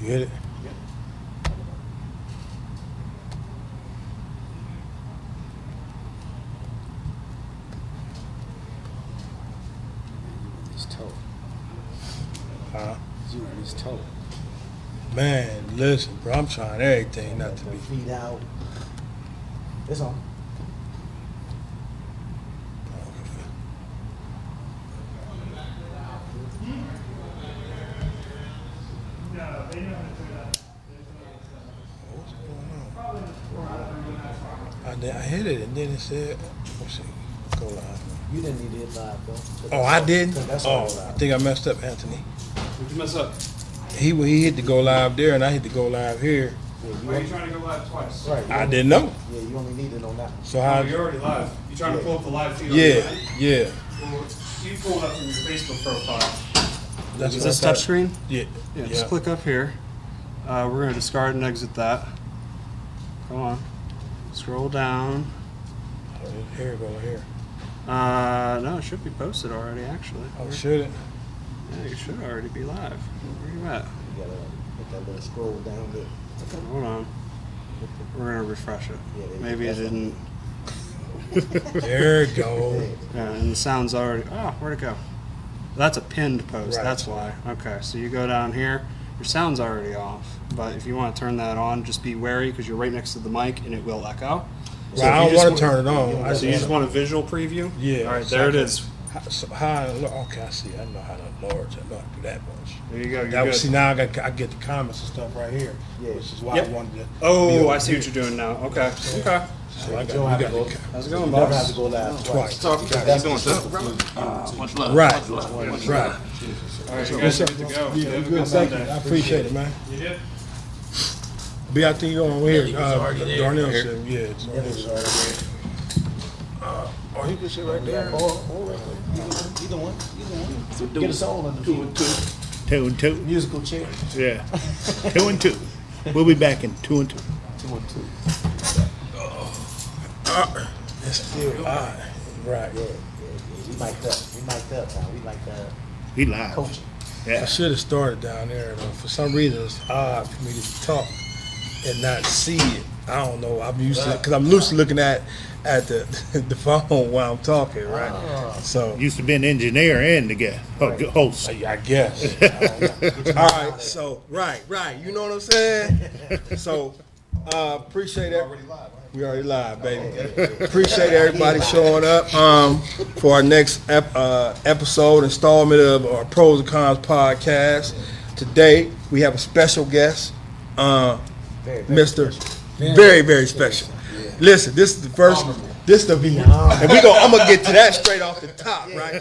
You hit it? Yep. His toe. Huh? You and his toe. Man, listen, bro, I'm trying everything not to be. Feet out. It's on. What's going on? I hit it and then it said, let's see, go live. You didn't need to hit live though. Oh, I didn't? That's Oh, all I live. think I messed up, Anthony. What'd you mess up? He hit the go live there and I hit the go live here. Yeah, Why are you trying to go live twice? Right. you I only- didn't know. Yeah, you only need it on that one. So Oh, how? you're already live. You trying to pull up the live feed? Yeah, yeah. Well, you pulled up from your Facebook profile. That's Is what I this thought. touchscreen? Yeah. Yeah, just click up here. We're going to discard and exit that. Come on. Scroll down. Here, go here. No, it should be posted already, actually. Oh, should it? Yeah, you should already be live. Where you at? You gotta hit that little scroll down there. Hold on. We're going to refresh it. Yeah, Maybe it that's didn't. There it go. Yeah, and the sound's already. Oh, where'd it go? That's a pinned post. Right. That's why. Okay, so you go down here. Your sound's already off, but if you want to turn that on, just be wary because you're right next to the mic and it will echo. Well, I don't want to turn it on. I So you just want a visual preview? Yeah. All right, there it is. So how? Okay, I see. I know how to enlarge. I know how to do that much. There you go. You're That was, good. see, now I get the comments and stuff right here, Yeah. which is why Yep. I wanted to. Oh, I see what you're doing now. Okay. Okay. So I You got, don't we have to got go. the, How's it going, You never have boss? to go live twice. That's the simple Much love. Right, Much love. right. All right, you guys are good to go. Yeah, Have a good. good Thank you. Sunday. I appreciate it, man. You did? Be out there on here. he was already there. Darnell said, yeah. It's Yeah, it's already Oh, he can sit right there. there. Or right there. Either one. Either one. Get us all on the field. 2 and 2. Musical chair. Yeah. 2 and 2. We'll be back in 2 and 2. 2 and 2. It's still hot. Right. Yeah, yeah, yeah. We mic'd up. We mic'd up now. We like He live. coaching. I Yeah. should have started down there, though. For some reason, it's odd for me to talk and not see it. I don't know. I'm used to it because I'm used to looking at the the phone while I'm talking, right? So Used to be an engineer and the guy, host. I guess. All right. So right. You know what I'm saying? So appreciate it. We already live, baby. Appreciate everybody showing up for our next episode installment of our Pros and Cons podcast. Today we have a special guest, Mr. Very special. Listen, this is the first. This the and I'm gonna get to that straight off the top, right?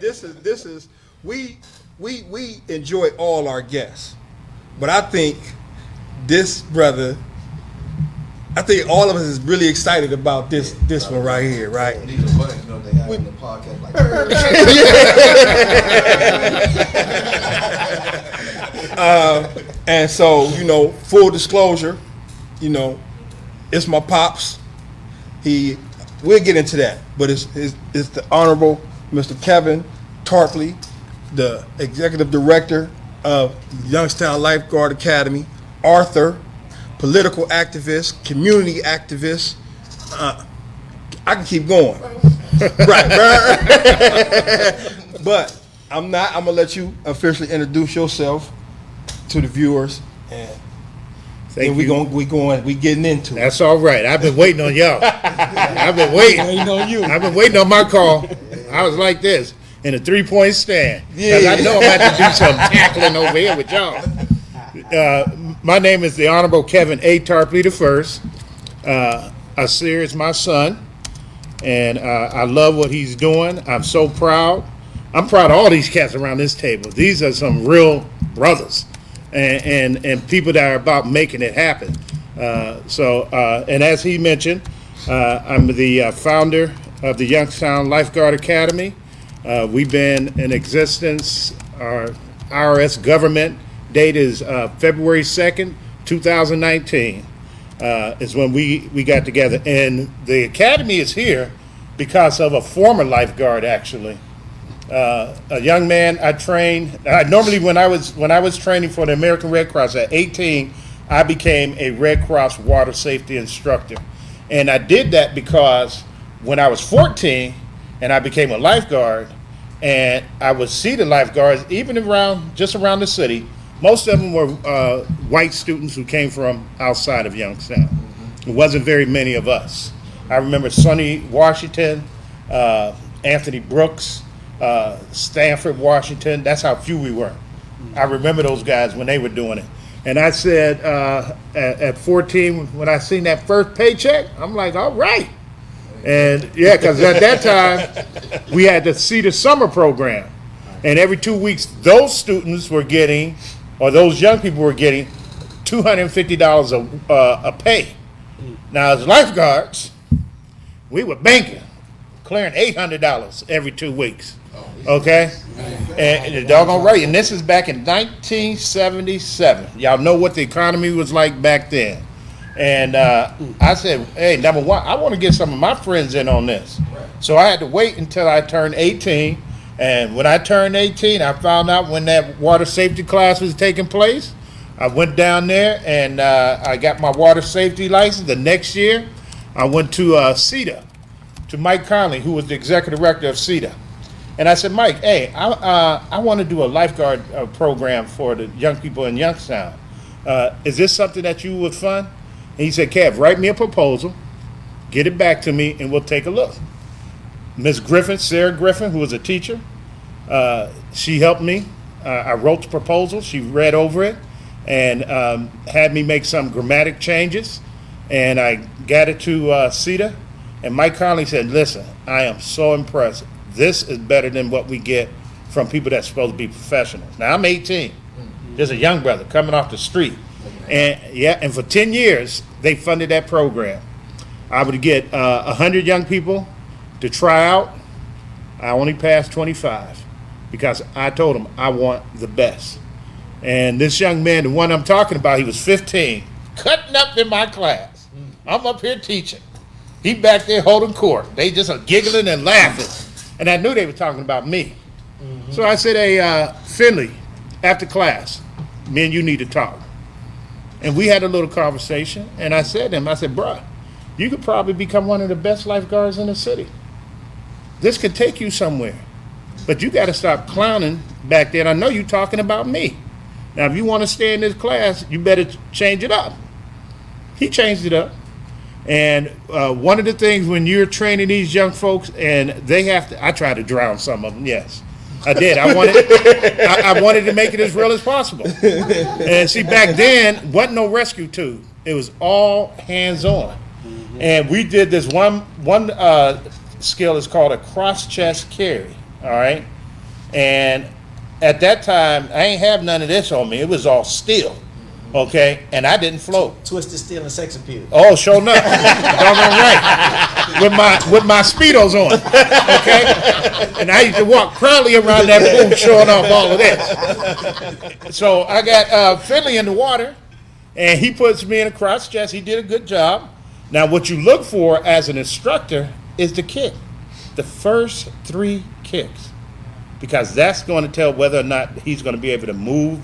This is we enjoy all our guests, but I think this brother. I think all of us is really excited about this one right here, right? These are buddies, you know, they have in the podcast like And so, full disclosure, it's my pops. We'll get into that, but it's the Honorable Mr. Kevin Tarpley, the Executive Director of Youngstown Lifeguard Academy, author, political activist, community activist. I can keep going. right. But I'm not. I'm gonna let you officially introduce yourself to the viewers, and Thank we you. we getting into it. That's all right. I've been waiting on y'all. I've been waiting. Waiting on you. I've been waiting on my call. I was like this in a 3-point stand. 'Cause Yeah. I know I'm about to do some tackling over here with y'all. My name is the Honorable Kevin A. Tarpley I. Asir is my son, and I love what he's doing. I'm so proud. I'm proud of all these cats around this table. These are some real brothers and people that are about making it happen. And as he mentioned, I'm the founder of the Youngstown Lifeguard Academy. We've been in existence. Our IRS government date is February 2nd, 2019 is when we got together. And the academy is here because of a former lifeguard, actually. A young man I trained. Normally, when I was training for the American Red Cross at 18, I became a Red Cross water safety instructor, and I did that because when I was 14 and I became a lifeguard, and I would see the lifeguards even just around the city. Most of them were white students who came from outside of Youngstown. It wasn't very many of us. I remember Sonny Washington, Anthony Brooks, Stanford Washington. That's how few we were. I remember those guys when they were doing it. And I said at 14, when I seen that first paycheck, I'm like, all right. And yeah, because at that time, we had the CETA summer program. And every 2 weeks, those students were getting, or those young people were getting, $250 a pay. Now, as lifeguards, we were banking, clearing $800 every 2 weeks. Okay? And the doggone right. And this is back in 1977. Y'all know what the economy was like back then. And I said, hey, number one, I want to get some of my friends in on this. So I had to wait until I turned 18. And when I turned 18, I found out when that water safety class was taking place. I went down there and I got my water safety license. The next year, I went to CETA, to Mike Conley, who was the executive director of CETA. And I said, Mike, hey, I want to do a lifeguard program for the young people in Youngstown. Is this something that you would fund? And he said, Kev, write me a proposal, get it back to me, and we'll take a look. Ms. Griffin, Sarah Griffin, who was a teacher, she helped me. I wrote the proposal. She read over it and had me make some grammatic changes. And I got it to CETA. And Mike Conley said, listen, I am so impressed. This is better than what we get from people that's supposed to be professionals. Now, I'm 18. There's a young brother coming off the street. And for 10 years, they funded that program. I would get 100 young people to try out. I only passed 25 because I told them I want the best. And this young man, the one I'm talking about, he was 15, cutting up in my class. I'm up here teaching. He back there holding court. They just are giggling and laughing. And I knew they were talking about me. So I said, hey, Finley, after class, me and you need to talk. And we had a little conversation, and I said to him, I said, bruh, you could probably become one of the best lifeguards in the city. This could take you somewhere. But you got to stop clowning back there. And I know you're talking about me. Now, if you want to stay in this class, you better change it up. He changed it up. And one of the things when you're training these young folks, and they have to, I tried to drown some of them, yes. I did. I wanted to make it as real as possible. And see, back then, wasn't no rescue tube. It was all hands-on. And we did this one skill is called a cross-chest carry, all right? And at that time, I ain't have none of this on me. It was all steel, okay? And I didn't float. Twisted steel and sex appeal. Oh, sure enough. Doggone right. With my Speedos on, okay? And I used to walk proudly around that pool showing off all of this. So I got Finley in the water, and he puts me in a cross chest. He did a good job. Now, what you look for as an instructor is the kick, the first 3 kicks, because that's going to tell whether or not he's going to be able to move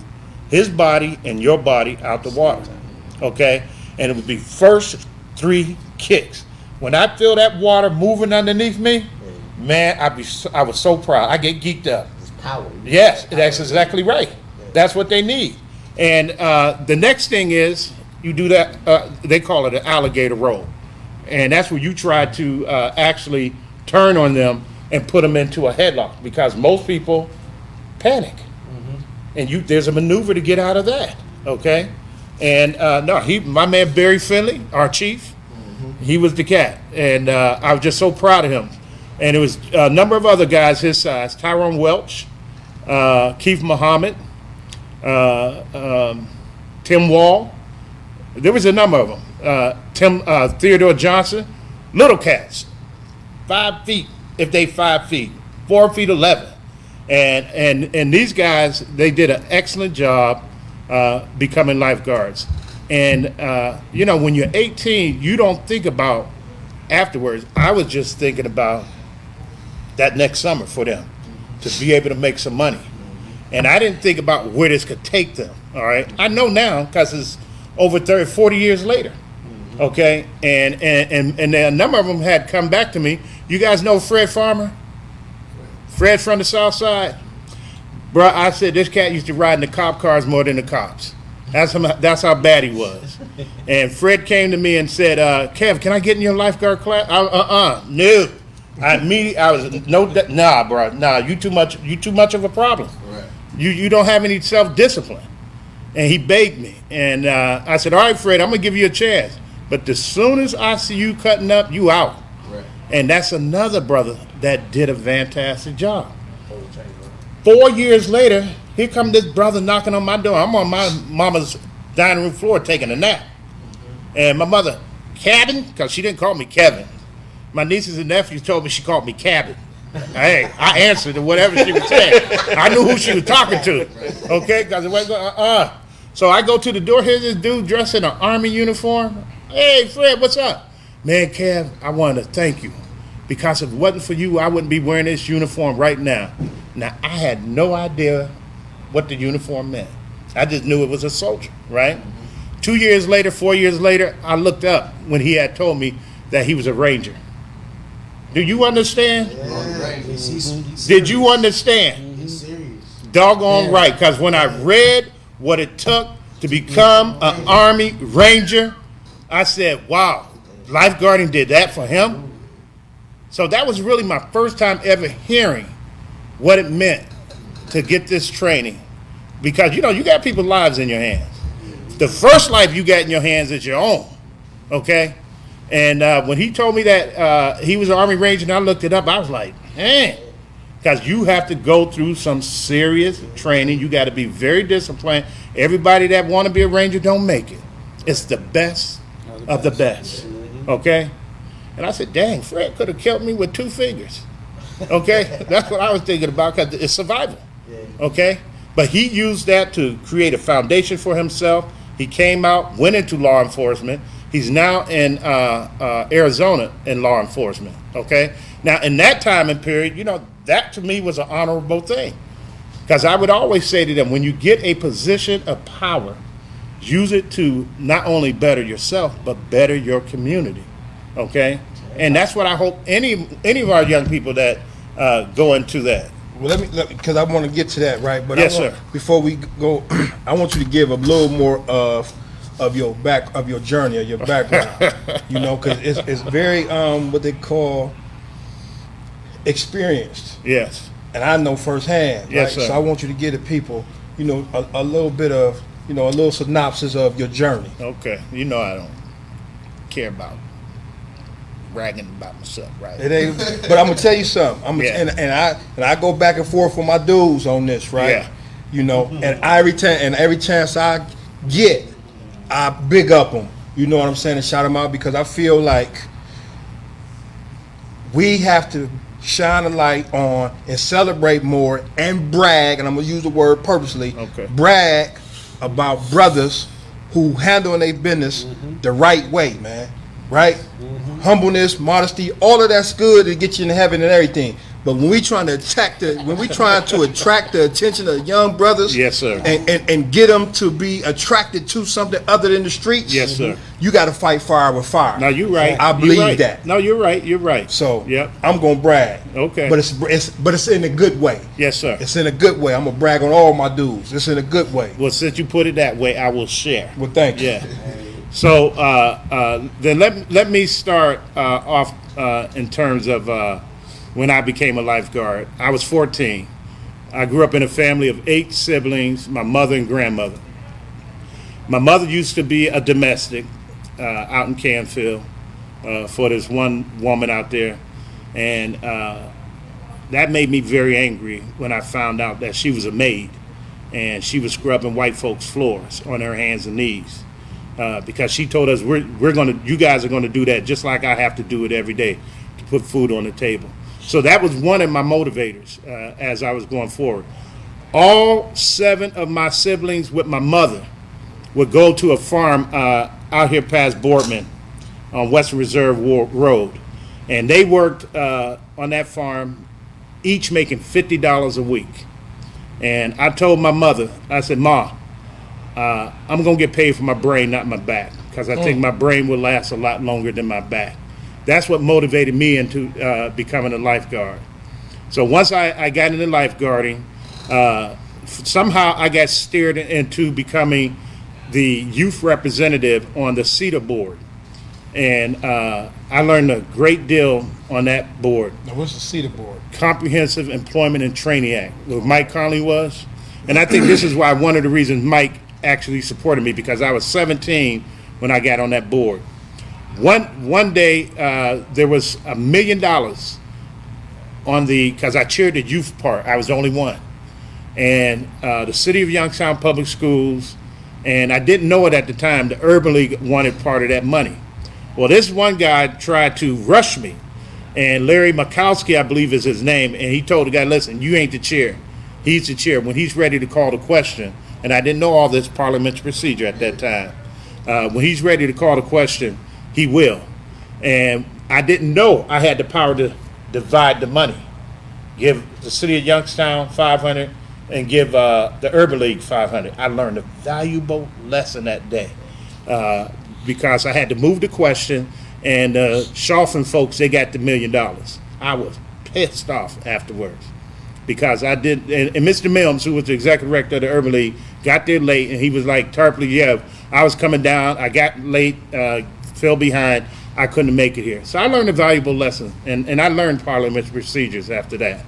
his body and your body out the water, okay? And it would be first 3 kicks. When I feel that water moving underneath me, man, I was so proud. I get geeked up. It's power. Yes, that's exactly right. That's what they need. And the next thing is you do that, they call it an alligator roll. And that's where you try to actually turn on them and put them into a headlock, because most people panic. And there's a maneuver to get out of that, okay? And my man Barry Finley, our chief, he was the cat. And I was just so proud of him. And it was a number of other guys his size, Tyrone Welch, Keith Muhammad, Tim Wall. There was a number of them. Theodore Johnson, little cats, 5 feet, if they 5 feet, 4 feet 11. And these guys, they did an excellent job becoming lifeguards. And, when you're 18, you don't think about afterwards. I was just thinking about that next summer for them. to be able to make some money. And I didn't think about where this could take them, all right? I know now because it's over 30, 40 years later, okay? And then a number of them had come back to me. You guys know Fred Farmer? Fred from the South Side? Bro, I said this cat used to ride in the cop cars more than the cops. That's how bad he was. And Fred came to me and said, Kev, can I get in your lifeguard class? No. Nah, bro, nah, you too much of a problem. Right. You don't have any self-discipline. And he begged me. And I said, all right, Fred, I'm going to give you a chance. But as soon as I see you cutting up, you out. Right. And that's another brother that did a fantastic job. 4 years later, here come this brother knocking on my door. I'm on my mama's dining room floor taking a nap. And my mother, Cabin? Because she didn't call me Kevin. My nieces and nephews told me she called me Cabin. Hey, I answered to whatever she was saying. I knew who she was talking to. Okay? Because it wasn't So I go to the door. Here's this dude dressed in an Army uniform. Hey, Fred, what's up? Man, Kev, I wanted to thank you. Because if it wasn't for you, I wouldn't be wearing this uniform right now. Now, I had no idea what the uniform meant. I just knew it was a soldier, right? 2 years later, 4 years later, I looked up when he had told me that he was a Ranger. Do you understand? Did you understand? He's serious. Doggone right, because when I read what it took to become an Army Ranger, I said, wow, lifeguarding did that for him? So that was really my first time ever hearing what it meant to get this training. Because, you know, you got people's lives in your hands. The first life you got in your hands is your own, okay? And when he told me that he was an Army Ranger and I looked it up, I was like, man, because you have to go through some serious training. You got to be very disciplined. Everybody that want to be a Ranger don't make it. It's the best of the best, okay? And I said, dang, Fred could have killed me with 2 fingers, okay? That's what I was thinking about because it's survival, okay? But he used that to create a foundation for himself. He came out, went into law enforcement. He's now in Arizona in law enforcement, okay? Now, in that time and period, you know, that to me was an honorable thing. Because I would always say to them, when you get a position of power, use it to not only better yourself, but better your community, okay? And that's what I hope any of our young people that go into that. Well, let me because I want to get to that, right? But Yes, I want, sir. Before we go, I want you to give a little more of your journey, of your background. You know, because it's very what they call experienced, Yes. and I know firsthand. Yes, right? sir. So I want you to give the people, you know, a little bit of, you know, a little synopsis of your journey. Okay. You know I don't care about bragging about myself, right? It ain't, but I'm gonna tell you something. Yeah. And I go back and forth with my dudes on this, right? Yeah. You know, and every chance I get, I big up them. You know what I'm saying, and shout them out because I feel like we have to shine a light on and celebrate more and brag. And I'm gonna use the word purposely. Okay. Brag about brothers who handling their business the right way, man. Right? Humbleness, modesty, all of that's good to get you in heaven and everything. But when we trying to attract the attention of young brothers, Yes, sir. and get them to be attracted to something other than the streets, Yes, sir. You got to fight fire with fire. No, you're right. I You're believe right. that. No, you're right. You're right. So Yep. I'm gonna brag. Okay. But it's in a good way. Yes, sir. It's in a good way. I'm gonna brag on all my dudes. It's in a good way. Well, since you put it that way, I will share. Well, thank you. Yeah. So then let me start off in terms of when I became a lifeguard. I was 14. I grew up in a family of 8 siblings, my mother and grandmother. My mother used to be a domestic out in Canfield for this one woman out there. And that made me very angry when I found out that she was a maid and she was scrubbing white folks' floors on her hands and knees. Because she told us you guys are gonna do that just like I have to do it every day to put food on the table. So that was one of my motivators as I was going forward. All 7 of my siblings with my mother would go to a farm out here past Boardman on Western Reserve Road, and they worked on that farm each making $50 a week. And I told my mother, I said, Ma, I'm going to get paid for my brain, not my back, because I think my brain will last a lot longer than my back. That's what motivated me into becoming a lifeguard. So once I got into lifeguarding, somehow I got steered into becoming the youth representative on the CETA board. And I learned a great deal on that board. Now, what's the CETA board? Comprehensive Employment and Training Act, where Mike Conley was. And I think this is why one of the reasons Mike actually supported me, because I was 17 when I got on that board. One day, there was $1 million on because I chaired the youth part. I was the only one. And the City of Youngstown Public Schools, and I didn't know it at the time, the Urban League wanted part of that money. Well, this one guy tried to rush me, and Larry Mikowski, I believe is his name, and he told the guy, listen, you ain't the chair. He's the chair. When he's ready to call the question, and I didn't know all this parliamentary procedure at that time, when he's ready to call the question, he will. And I didn't know I had the power to divide the money. Give the City of Youngstown $500 and give the Urban League $500. I learned a valuable lesson that day. Because I had to move the question, and Schaffen folks, they got the $1 million. I was pissed off afterwards because I did, and Mr. Mills, who was the executive director of the Urban League, got there late, and he was like, Tarpley, yeah, I was coming down, I got late, fell behind, I couldn't make it here. So I learned a valuable lesson, and I learned parliamentary procedures after that.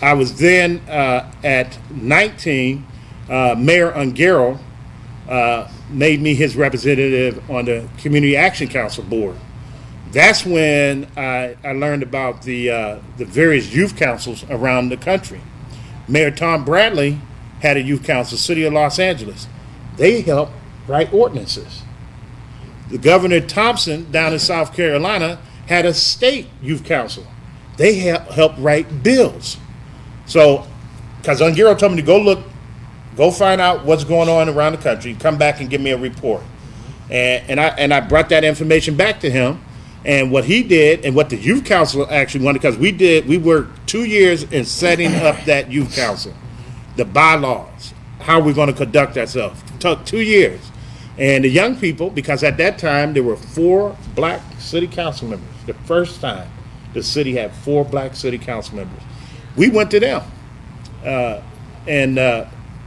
I was then, at 19, Mayor Ungaro made me his representative on the Community Action Council board. That's when I learned about the various youth councils around the country. Mayor Tom Bradley had a youth council, City of Los Angeles. They helped write ordinances. The Governor Thompson down in South Carolina had a state youth council. They helped write bills. So, because Ungaro told me to go find out what's going on around the country, come back and give me a report. And I brought that information back to him. And what he did, and what the youth council actually wanted, because we worked 2 years in setting up that youth council, the bylaws, how we're going to conduct ourselves. It took 2 years. And the young people, because at that time there were 4 black city council members. The first time the city had 4 black city council members. We went to them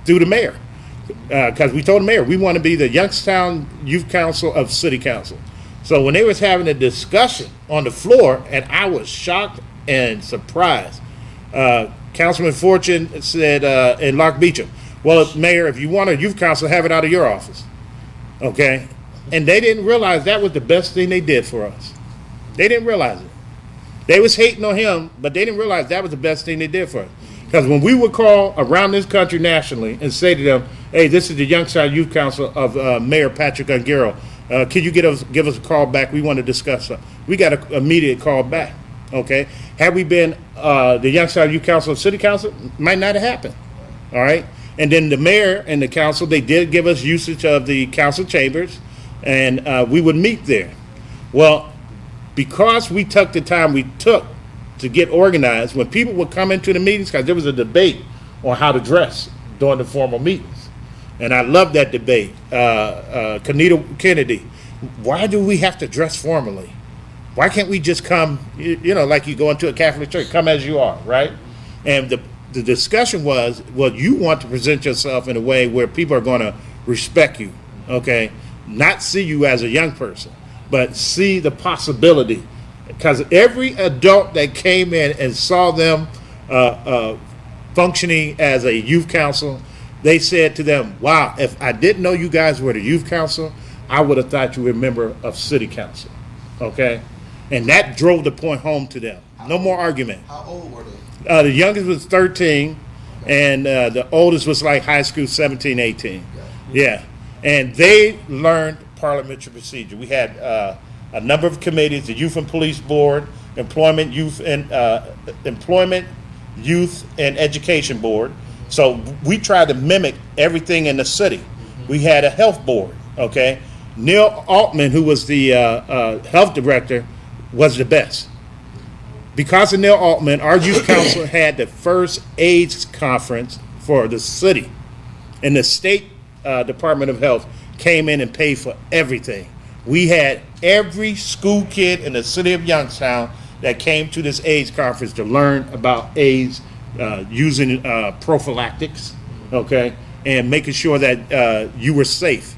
through the mayor, because we told the mayor we want to be the Youngstown Youth Council of City Council. So when they was having a discussion on the floor, and I was shocked and surprised, Councilman Fortune said in Lock Beecham, well, Mayor, if you want a youth council, have it out of your office. Okay? And they didn't realize that was the best thing they did for us. They didn't realize it. They was hating on him, but they didn't realize that was the best thing they did for us. Because when we would call around this country nationally and say to them, hey, this is the Youngstown Youth Council of Mayor Patrick Ungaro, can you give us a call back? We want to discuss something. We got an immediate call back. Okay? Had we been the Youngstown Youth Council of City Council, might not have happened. All right? And then the mayor and the council, they did give us usage of the council chambers, and we would meet there. Well, because we took the time we took to get organized, when people would come into the meetings, because there was a debate on how to dress during the formal meetings. And I love that debate. Kanita Kennedy, why do we have to dress formally? Why can't we just come, like you go into a Catholic church, come as you are, right? And the discussion was, well, you want to present yourself in a way where people are going to respect you, okay? Not see you as a young person, but see the possibility. Because every adult that came in and saw them functioning as a youth council, they said to them, wow, if I didn't know you guys were the youth council, I would have thought you were a member of city council, okay? And that drove the point home to them. No more argument. How old were they? The youngest was 13, and the oldest was like high school, 17, 18. Yeah. And they learned parliamentary procedure. We had a number of committees, the Youth and Police Board, Employment, Youth, and Education Board. So we tried to mimic everything in the city. We had a health board, okay? Neil Altman, who was the health director, was the best. because of Neil Altman, our youth council had the first AIDS conference for the city. And the state Department of Health came in and paid for everything. We had every school kid in the city of Youngstown that came to this AIDS conference to learn about AIDS, using prophylactics, okay, and making sure that you were safe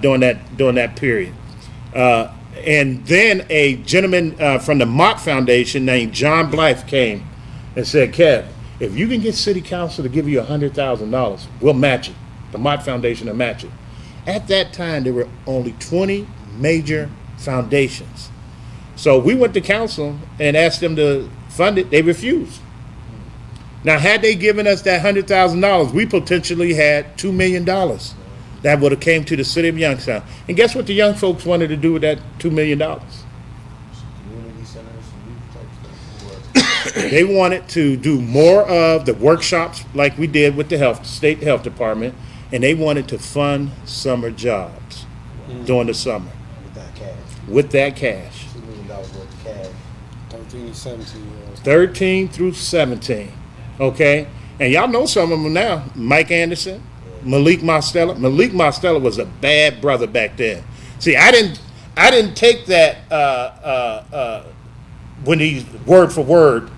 during that period. And then a gentleman from the Mott Foundation named John Blythe came and said, Kev, if you can get city council to give you $100,000, we'll match it. The Mott Foundation will match it. At that time, there were only 20 major foundations. So we went to council and asked them to fund it. They refused. Now, had they given us that $100,000, we potentially had $2 million that would have came to the city of Youngstown. And guess what the young folks wanted to do with that $2 million? Community centers and youth type stuff. Or- They wanted to do more of the workshops like we did with the state health department, and they wanted to fund summer jobs during the summer With that cash. with that cash. $2 million worth of cash. 13 and 17 year olds. 13 through 17, okay? And y'all know some of them now. Mike Anderson, Malik Mostella. Malik Mostella was a bad brother back then. See, I didn't take that when he word for word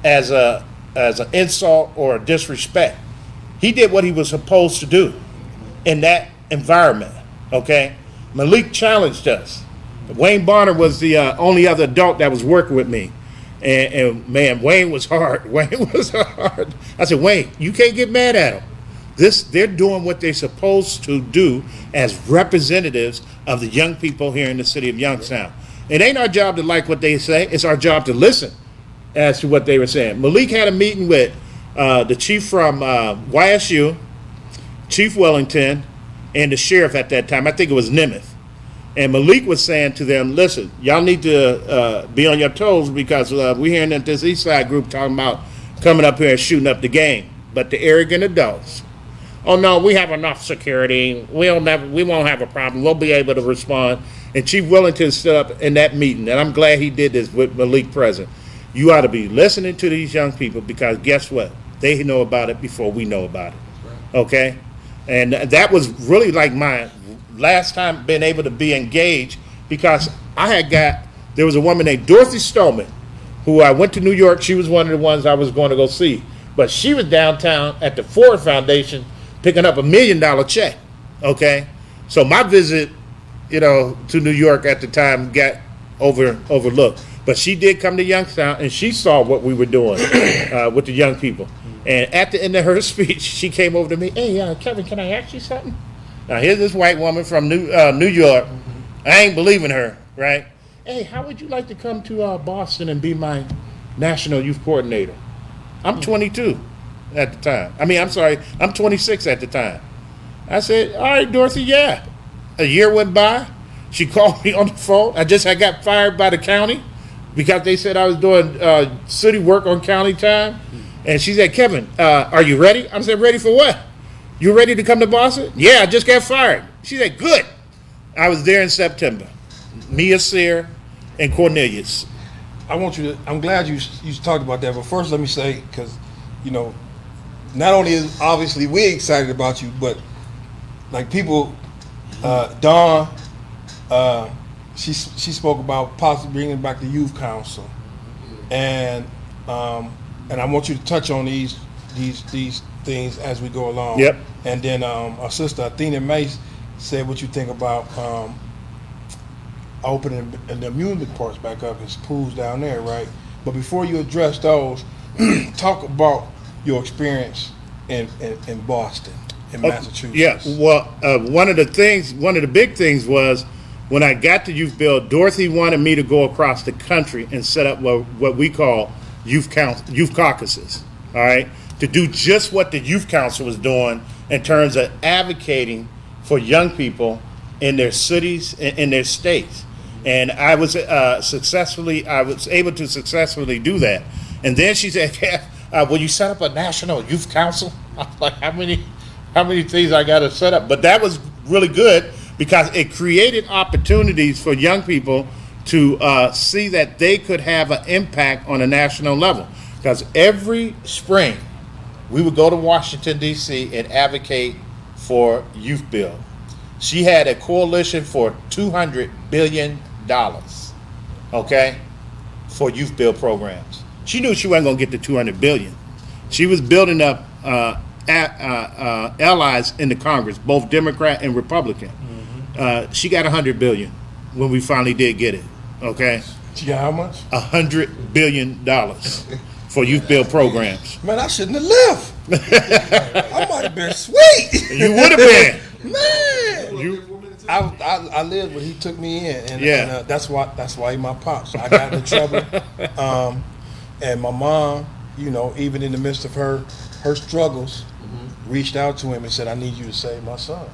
as an insult or a disrespect. He did what he was supposed to do in that environment, okay? Malik challenged us. Wayne Bonner was the only other adult that was working with me. And man, Wayne was hard. Wayne was hard. I said, Wayne, you can't get mad at him. They're doing what they're supposed to do as representatives of the young people here in the city of Youngstown. It ain't our job to like what they say. It's our job to listen as to what they were saying. Malik had a meeting with the chief from YSU, Chief Wellington, and the sheriff at that time. I think it was Nemeth. And Malik was saying to them, listen, y'all need to be on your toes because we're hearing that this East Side group talking about coming up here and shooting up the game. But the arrogant adults, oh no, we have enough security. We won't have a problem. We'll be able to respond. And Chief Wellington stood up in that meeting, and I'm glad he did this with Malik present. You ought to be listening to these young people because guess what? They know about it before we know about it. Okay? And that was really like my last time being able to be engaged because there was a woman named Dorothy Stolman who I went to New York. She was one of the ones I was going to go see. But she was downtown at the Ford Foundation picking up $1 million check. Okay? So my visit, to New York at the time got overlooked. But she did come to Youngstown and she saw what we were doing with the young people. And at the end of her speech, she came over to me, hey, Kevin, can I ask you something? Now, here's this white woman from New York. I ain't believing her, right? Hey, how would you like to come to Boston and be my national youth coordinator? I'm 22 at the time. I'm 26 at the time. I said, all right, Dorothy, yeah. A year went by. She called me on the phone. I got fired by the county because they said I was doing city work on county time. And she said, Kevin, are you ready? I said, ready for what? You ready to come to Boston? Yeah, I just got fired. She said, good. I was there in September. Mia Sear and Cornelius. I'm glad you talked about that, but first let me say, because, not only is obviously we excited about you, but like people, Dawn, she spoke about possibly bringing back the youth council. And I want you to touch on these things as we go along. Yep. And then our sister Athena Mace said what you think about opening the amusement parks back up. His pools down there, right? But before you address those, talk about your experience in Boston, in Massachusetts. Yeah. Well, one of the big things was when I got to Youth Bill, Dorothy wanted me to go across the country and set up what we call youth caucuses. All right, to do just what the youth council was doing in terms of advocating for young people in their cities, in their states. And I was able to successfully do that. And then she said, will you set up a national youth council? I was like, how many things I got to set up? But that was really good because it created opportunities for young people to see that they could have an impact on a national level. Because every spring, we would go to Washington, D.C. and advocate for youth bill. She had a coalition for $200 billion, okay, for youth bill programs. She knew she wasn't going to get the $200 billion. She was building up allies in the Congress, both Democrat and Republican. She got $100 billion when we finally did get it, okay? She got how much? $100 billion for youth bill programs. Man, I shouldn't have left. I might have been sweet. You would have been. Man, I lived when he took me in, and that's why he my pops. I got into trouble, and my mom, you know, even in the midst of her struggles, reached out to him and said, "I need you to save my son."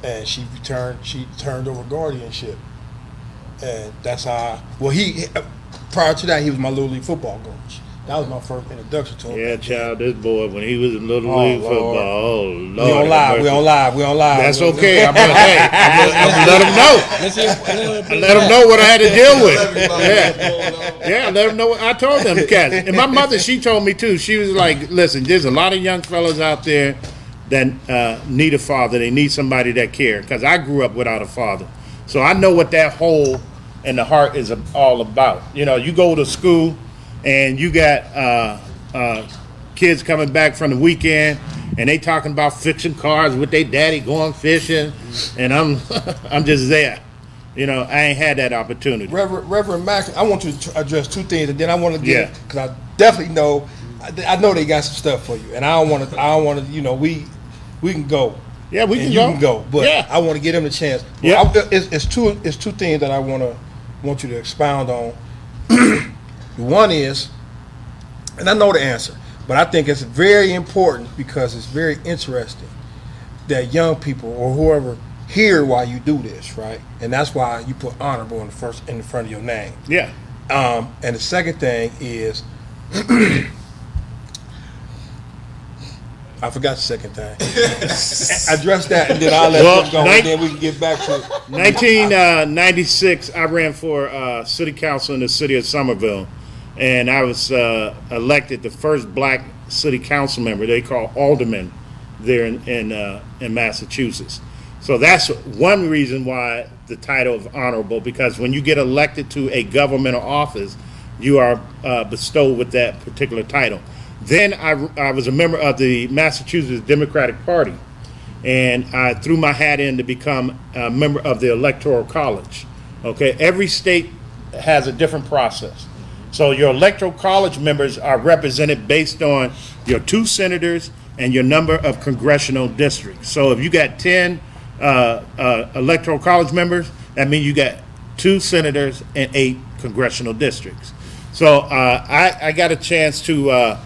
And she turned over guardianship, and that's how. Prior to that, he was my little league football coach. That was my first introduction to him. Yeah, child, this boy, when he was in Little League football, oh, Lord. We on live. That's okay. I'm let him know. I let him know what I had to deal with. Yeah, let him know what I told them cats. And my mother, she told me too. She was like, listen, there's a lot of young fellas out there that need a father. They need somebody that cares. Because I grew up without a father. So I know what that hole in the heart is all about. You know, you go to school, and you got kids coming back from the weekend, and they talking about fixing cars with their daddy, going fishing, and I'm just there. You know, I ain't had that opportunity. Reverend Mack, I want you to address two things, and then I want to get, because I definitely know, I know they got some stuff for you, and I don't want to, you know, we can go. Yeah, we can and go. You can go, but yeah. I want to give them the chance. Yeah, it's two things that I want you to expound on. One is, and I know the answer, but I think it's very important because it's very interesting that young people or whoever hear why you do this, right? And that's why you put honorable in the front of your name. Yeah. And the second thing is, I forgot the second thing. Address that, and then I'll let you go, and then we can get back to it. 1996, I ran for city council in the city of Somerville, and I was elected the first black city council member. They call alderman there in Massachusetts. So that's one reason why the title of honorable, because when you get elected to a governmental office, you are bestowed with that particular title. Then I was a member of the Massachusetts Democratic Party, and I threw my hat in to become a member of the Electoral College. Okay, every state has a different process. So your Electoral College members are represented based on your 2 senators and your number of congressional districts. So if you got 10 Electoral College members, that means you got 2 senators and 8 congressional districts. So I got a chance to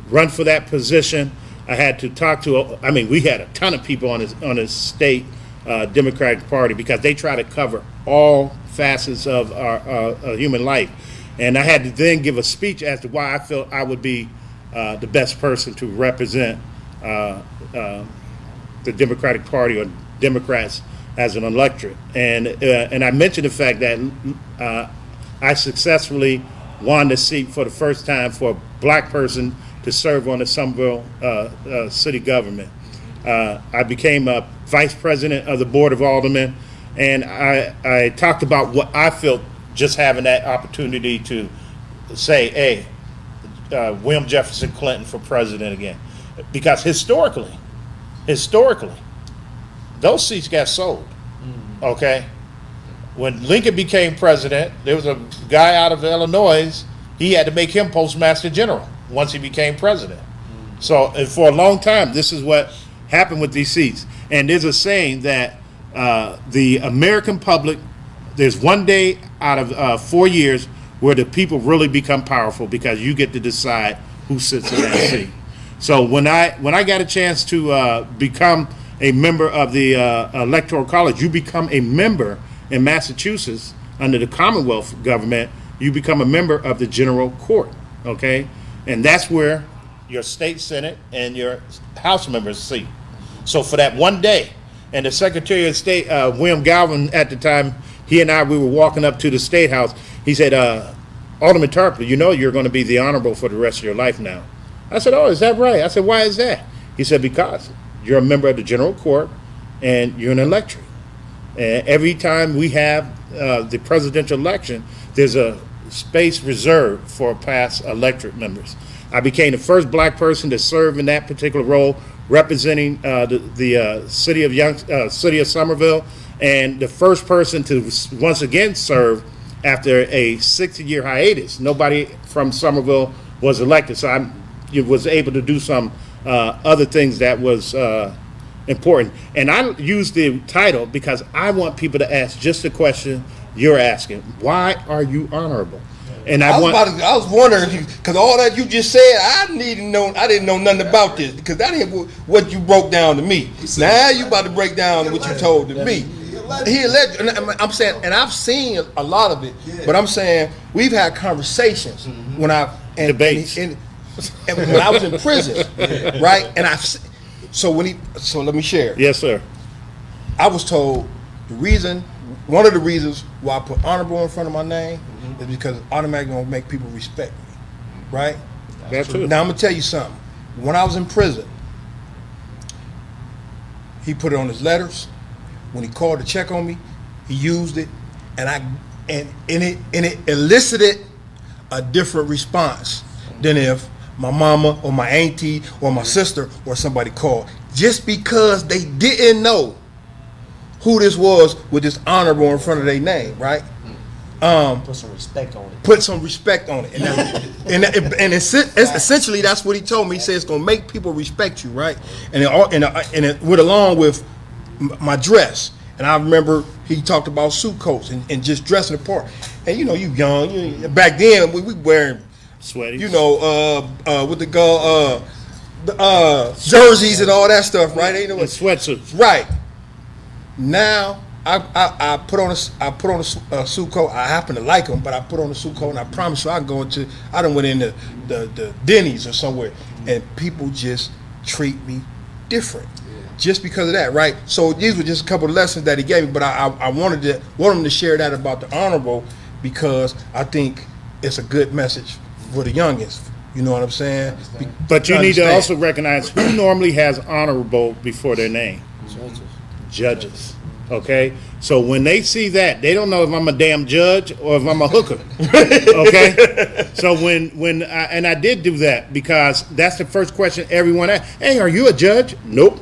run for that position. I had to talk to, we had a ton of people on this state Democratic Party, because they try to cover all facets of our human life. And I had to then give a speech as to why I felt I would be the best person to represent the Democratic Party or Democrats as an electorate. And I mentioned the fact that I successfully won the seat for the first time for a black person to serve on the Somerville city government. I became a vice president of the Board of Aldermen, and I talked about what I felt just having that opportunity to say, hey, William Jefferson Clinton for president again. Because historically, those seats got sold, okay? When Lincoln became president, there was a guy out of Illinois, he had to make him postmaster general once he became president. So for a long time, this is what happened with these seats. And there's a saying that the American public, there's one day out of 4 years where the people really become powerful, because you get to decide who sits in that seat. So when I got a chance to become a member of the Electoral College, you become a member in Massachusetts under the Commonwealth government. You become a member of the General Court, okay? And that's where your state senate and your House members sit. So for that one day, and the Secretary of State, William Galvin at the time, he and I, we were walking up to the State House. He said, Alderman Tarpley, you know you're going to be the honorable for the rest of your life now. I said, oh, is that right? I said, why is that? He said, because you're a member of the General Court and you're an electorate. And every time we have the presidential election, there's a space reserved for past electorate members. I became the first black person to serve in that particular role, representing the city of Somerville, and the first person to once again serve after a 60-year hiatus. Nobody from Somerville was elected, so I was able to do some other things that was important. And I use the title because I want people to ask just the question you're asking: why are you honorable? And I was wondering, because all that you just said, I didn't know nothing about this, because that ain't what you broke down to me. Now you about to break down what you told to me. I'm saying, and I've seen a lot of it, but I'm saying we've had conversations when debates. And when I was in prison, right? And so let me share. Yes, sir. I was told one of the reasons why I put honorable in front of my name is because it's automatically gonna make people respect me, right? That's true. Now I'm gonna tell you something. When I was in prison, he put it on his letters. When he called to check on me, he used it, and it elicited a different response than if my mama or my auntie or my sister or somebody called, just because they didn't know who this was with this honorable in front of their name, right? Put some respect on it. Put some respect on it, and it's essentially that's what he told me. He said it's gonna make people respect you, right? And it went along with my dress. And I remember he talked about suit coats and just dressing the part. And you young, back then we wearing Sweaty. with the girl jerseys and all that stuff, right? Ain't no And sweatsuits. right. Now I put on a suit coat. I happen to like them, but I put on a suit coat, and I promise you, I done went into the Denny's or somewhere, and people just treat me different, just because of that, right? So these were just a couple of lessons that he gave me, but I wanted him to share that about the honorable, because I think it's a good message for the youngest. You know what I'm saying? But you need to understand. also recognize who normally has honorable before their name. Judges. Okay? So when they see that, they don't know if I'm a damn judge or if I'm a hooker. Okay? So when I did do that, because that's the first question everyone asks. Hey, are you a judge? Nope.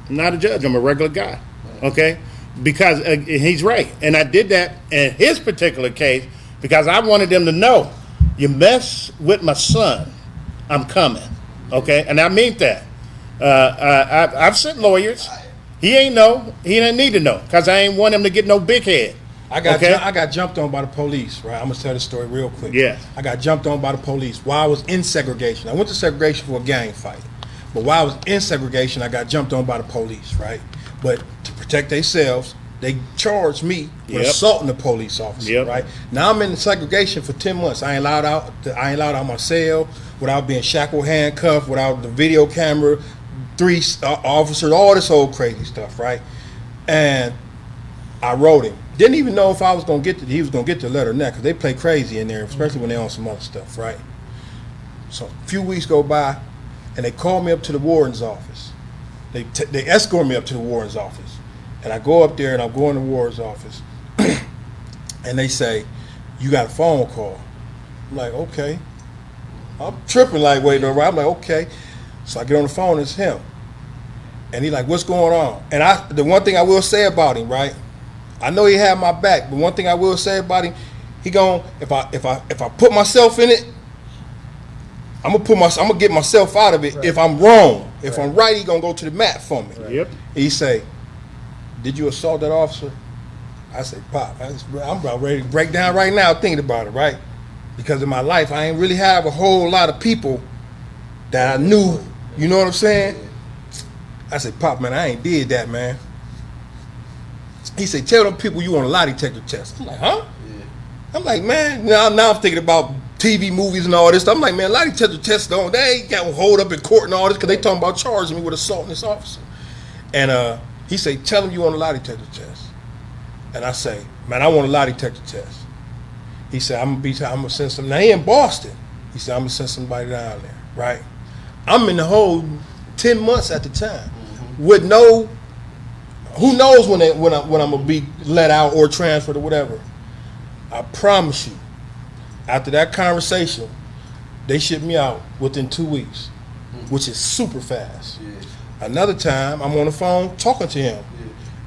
I'm not a judge. I'm a regular guy. Okay? Because he's right. And I did that in his particular case because I wanted them to know, you mess with my son, I'm coming. Okay? And I mean that. I've sent lawyers. He didn't need to know, because I ain't want him to get no big head. I got jumped on by the police, right? I'm gonna tell the story real quick. Yeah. I got jumped on by the police while I was in segregation. I went to segregation for a gang fight, but while I was in segregation, I got jumped on by the police, right? But to protect themselves, they charged me with assaulting a police officer, right? Now I'm in segregation for 10 months. I ain't allowed out my cell without being shackled, handcuffed, without the video camera, 3 officers, all this old crazy stuff, right? And I wrote him. Didn't even know if he was gonna get the letter or not, because they play crazy in there, especially when they're on some other stuff, right? So a few weeks go by, and they call me up to the warden's office. They escort me up to the warden's office, and I go up there, and I'm going to the warden's office, and they say, "You got a phone call." I'm like, "Okay." I'm tripping like waiting over. I'm like, "Okay." So I get on the phone, it's him. And he like, "What's going on?" And the one thing I will say about him, right? I know he had my back, but one thing I will say about him, he gon' if I put myself in it, I'm gonna get myself out of it. Right. If I'm wrong, if I'm right, he gonna go to the mat for me. Right. Yep. He say, "Did you assault that officer?" I say, "Pop, I'm about ready to break down right now thinking about it, right? Because in my life, I ain't really have a whole lot of people that I knew." You know what I'm saying? I said, "Pop, man, I ain't did that, man." He said, "Tell them people you on a lie detector test." I'm like, "Huh?" Yeah. I'm like, "Man," now I'm thinking about TV movies and all this stuff. I'm like, "Man, lie detector tests they ain't got to hold up in court and all this, because they talking about charging me with assaulting this officer." And he said, "Tell them you on a lie detector test." And I say, man, I want a lie detector test. He said, I'm gonna send some. Now he in Boston. He said, I'm gonna send somebody down there, right? I'm in the hole 10 months at the time, with no. Who knows when I'm gonna be let out or transferred or whatever? I promise you, after that conversation, they shipped me out within 2 weeks, which is super fast. Another time, I'm on the phone talking to him,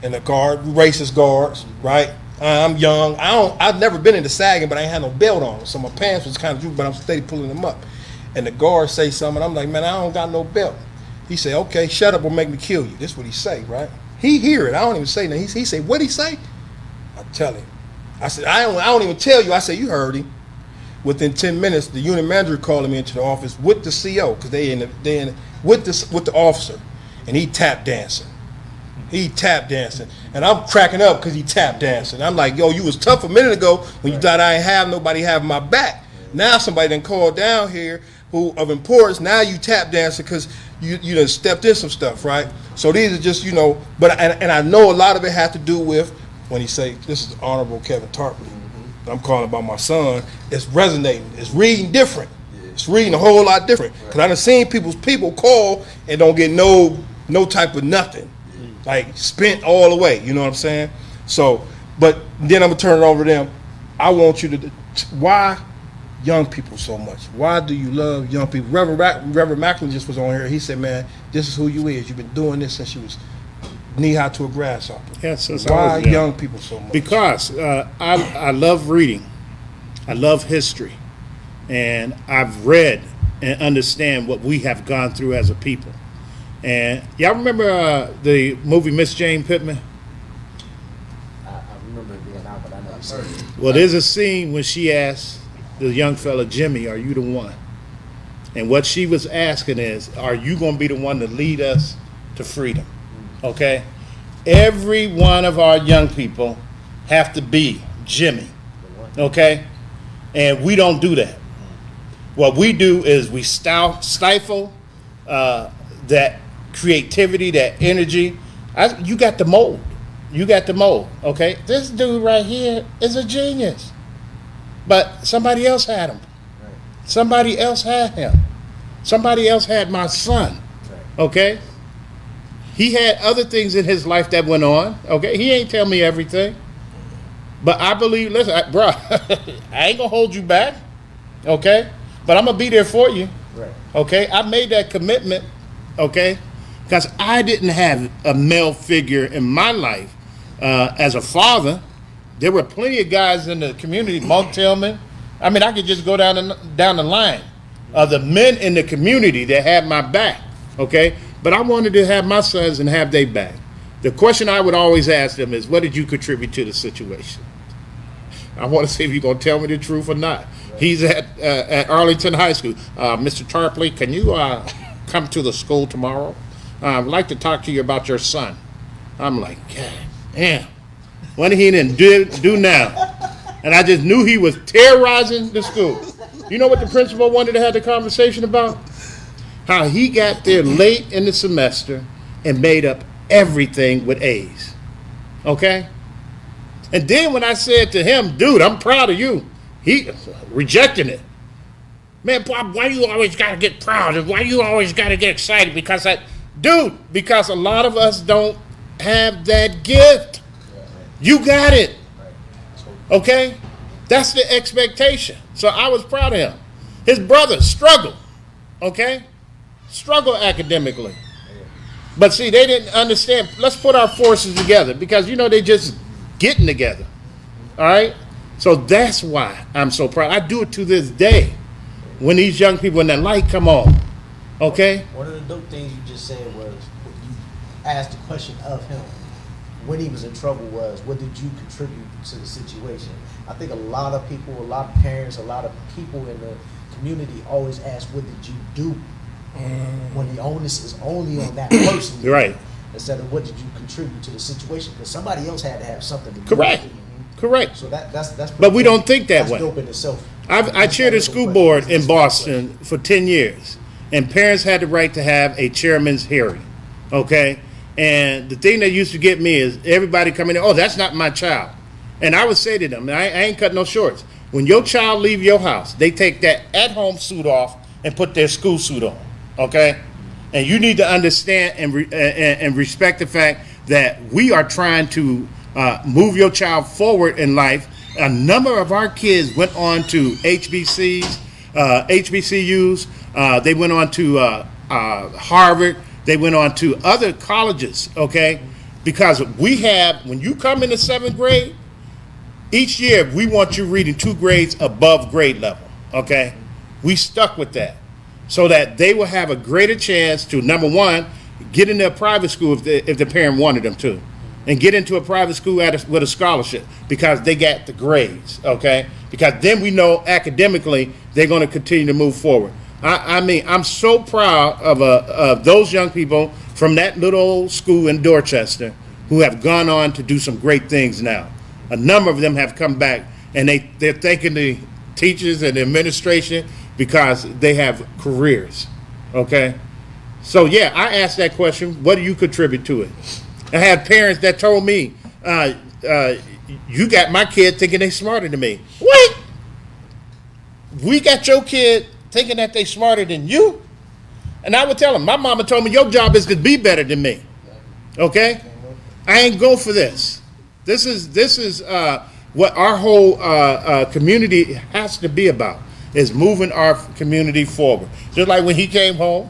and the racist guards, right? I'm young. I've never been into sagging, but I ain't had no belt on, so my pants was kind of droopy, but I'm steady pulling them up. And the guard say something, and I'm like, man, I don't got no belt. He say, okay, shut up or make me kill you. This is what he say, right? He hear it. I don't even say nothing. He say, what'd he say? I tell him. I said, I don't even tell you. I said, you heard him. Within 10 minutes, the unit manager calling me into the office with the CO, because with the officer, and he tap dancing. And I'm cracking up because he tap dancing. I'm like, yo, you was tough a minute ago when you thought I ain't have nobody having my back. Now somebody done called down here who of importance. Now you tap dancing because you done stepped in some stuff, right? So these are just, but and I know a lot of it has to do with when he say, this is Honorable Kevin Tarpley. I'm calling about my son. It's resonating. It's reading different. It's reading a whole lot different. Because I done seen people call and don't get no type of nothing. Like spent all the way, you know what I'm saying? So, but then I'm gonna turn it over to them. I want you to, why young people so much? Why do you love young people? Reverend Macklin just was on here. He said, man, this is who you is. You've been doing this since you was knee-high to a grasshopper. Yes, since why I was young. Young people so much? Because I love reading. I love history. And I've read and understand what we have gone through as a people. And y'all remember the movie Miss Jane Pittman? I remember it being out, but I never seen it. Well, there's a scene when she asked the young fella, Jimmy, are you the one? And what she was asking is, are you going to be the one to lead us to freedom? Okay? Every one of our young people have to be Jimmy. Okay? And we don't do that. What we do is we stifle that creativity, that energy. You got the mold. You got the mold, okay? This dude right here is a genius. But somebody else had him. Somebody else had him. Somebody else had my son, okay? He had other things in his life that went on, okay? He ain't tell me everything. But I believe, listen, bro, I ain't gonna hold you back, okay? But I'm gonna be there for you, okay? I made that commitment, okay? Because I didn't have a male figure in my life as a father. There were plenty of guys in the community, Monk Tillman. I mean, I could just go down the line of the men in the community that had my back, okay? But I wanted to have my sons and have their back. The question I would always ask them is, what did you contribute to the situation? I want to see if you're going to tell me the truth or not. He's at Arlington High School. Mr. Tarpley, can you come to the school tomorrow? I'd like to talk to you about your son. I'm like, God damn. What did he didn't do now? And I just knew he was terrorizing the school. You know what the principal wanted to have the conversation about? How he got there late in the semester and made up everything with A's. Okay? And then when I said to him, dude, I'm proud of you, he rejecting it. Man, Bob, why you always got to get proud? And why you always got to get excited? Because because a lot of us don't have that gift. You got it. Okay? That's the expectation. So I was proud of him. His brother struggled. Okay? Struggled academically. But see, they didn't understand. Let's put our forces together because, they just getting together. All right? So that's why I'm so proud. I do it to this day when these young people in that light come on. Okay? One of the dope things you just said was you asked the question of him when he was in trouble was, what did you contribute to the situation? I think a lot of people, a lot of parents, a lot of people in the community always ask, what did you do? When the onus is only on that person. Right. Instead of what did you contribute to the situation? Because somebody else had to have something to do Correct. with it. Correct. So that's But we don't think that that's way. dope in itself. I chaired a school board in Boston for 10 years, and parents had the right to have a chairman's hearing, okay? And the thing that used to get me is everybody coming in, oh, that's not my child. And I would say to them, I ain't cut no shorts. When your child leave your house, they take that at-home suit off and put their school suit on, okay? And you need to understand and respect the fact that we are trying to move your child forward in life. A number of our kids went on to HBCUs. They went on to Harvard. They went on to other colleges, okay? Because we have, when you come into 7th grade, each year we want you reading 2 grades above grade level, okay? We stuck with that so that they will have a greater chance to, number one, get into a private school if the parent wanted them to, and get into a private school with a scholarship because they got the grades, okay? Because then we know academically they're going to continue to move forward. I mean, I'm so proud of those young people from that little old school in Dorchester who have gone on to do some great things now. A number of them have come back, and they're thanking the teachers and the administration because they have careers, okay? So, yeah, I asked that question, what do you contribute to it? I had parents that told me, you got my kid thinking they smarter than me. What? We got your kid thinking that they smarter than you? And I would tell them, my mama told me your job is to be better than me. Okay? I ain't go for this. This is what our whole community has to be about, is moving our community forward. Just like when he came home,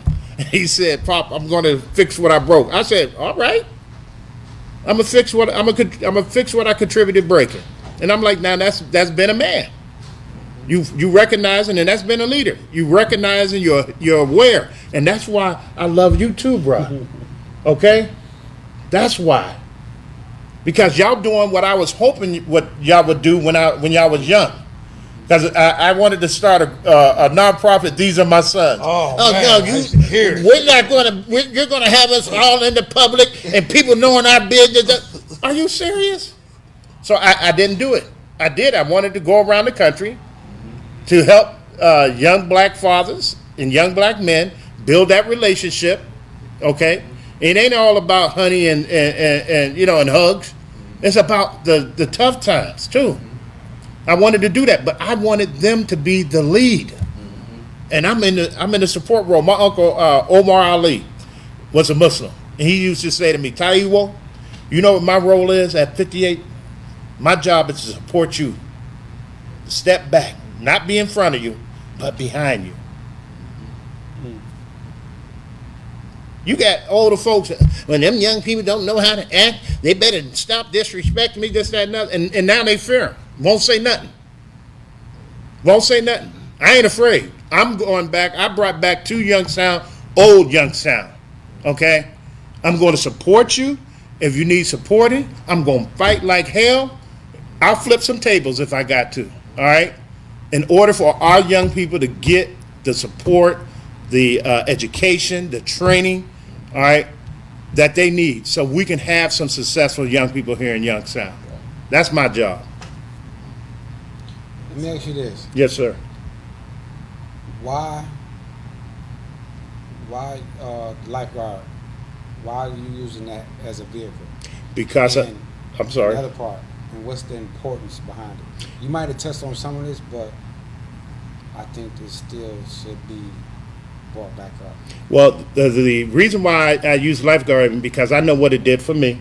he said, Pop, I'm going to fix what I broke. I said, all right. I'm gonna fix what I contributed breaking. And I'm like, now that's been a man. You recognizing, and that's been a leader. You recognizing, you're aware, and that's why I love you too, bro. Okay, that's why. Because y'all doing what I was hoping what y'all would do when y'all was young. Because I wanted to start a nonprofit. These are my sons. Oh, man, we're not going to. You're going to have us all in the public and people knowing our business. Are you serious? So I didn't do it. I wanted to go around the country to help young black fathers and young black men build that relationship. Okay, it ain't all about honey and hugs. It's about the tough times too. I wanted to do that, but I wanted them to be the lead, and I'm in the support role. My uncle Omar Ali was a Muslim, and he used to say to me, "Taiwo, you know what my role is at 58? My job is to support you. Step back, not be in front of you, but behind you." You got older folks, when them young people don't know how to act, they better stop disrespecting me, this, that, and other. And now they fear him. Won't say nothing. Won't say nothing. I ain't afraid. I'm going back. I brought back 2 Youngstown, old Youngstown. Okay? I'm going to support you. If you need supporting, I'm going to fight like hell. I'll flip some tables if I got to. All right? In order for our young people to get the support, the education, the training, all right, that they need, so we can have some successful young people here in Youngstown. That's my job. Let me ask you this. Yes, sir. Why lifeguard? Why are you using that as a vehicle? Because And I'm sorry. The other part, and what's the importance behind it? You might have touched on some of this, but I think this still should be brought back up. Well, the reason why I use lifeguarding, because I know what it did for me,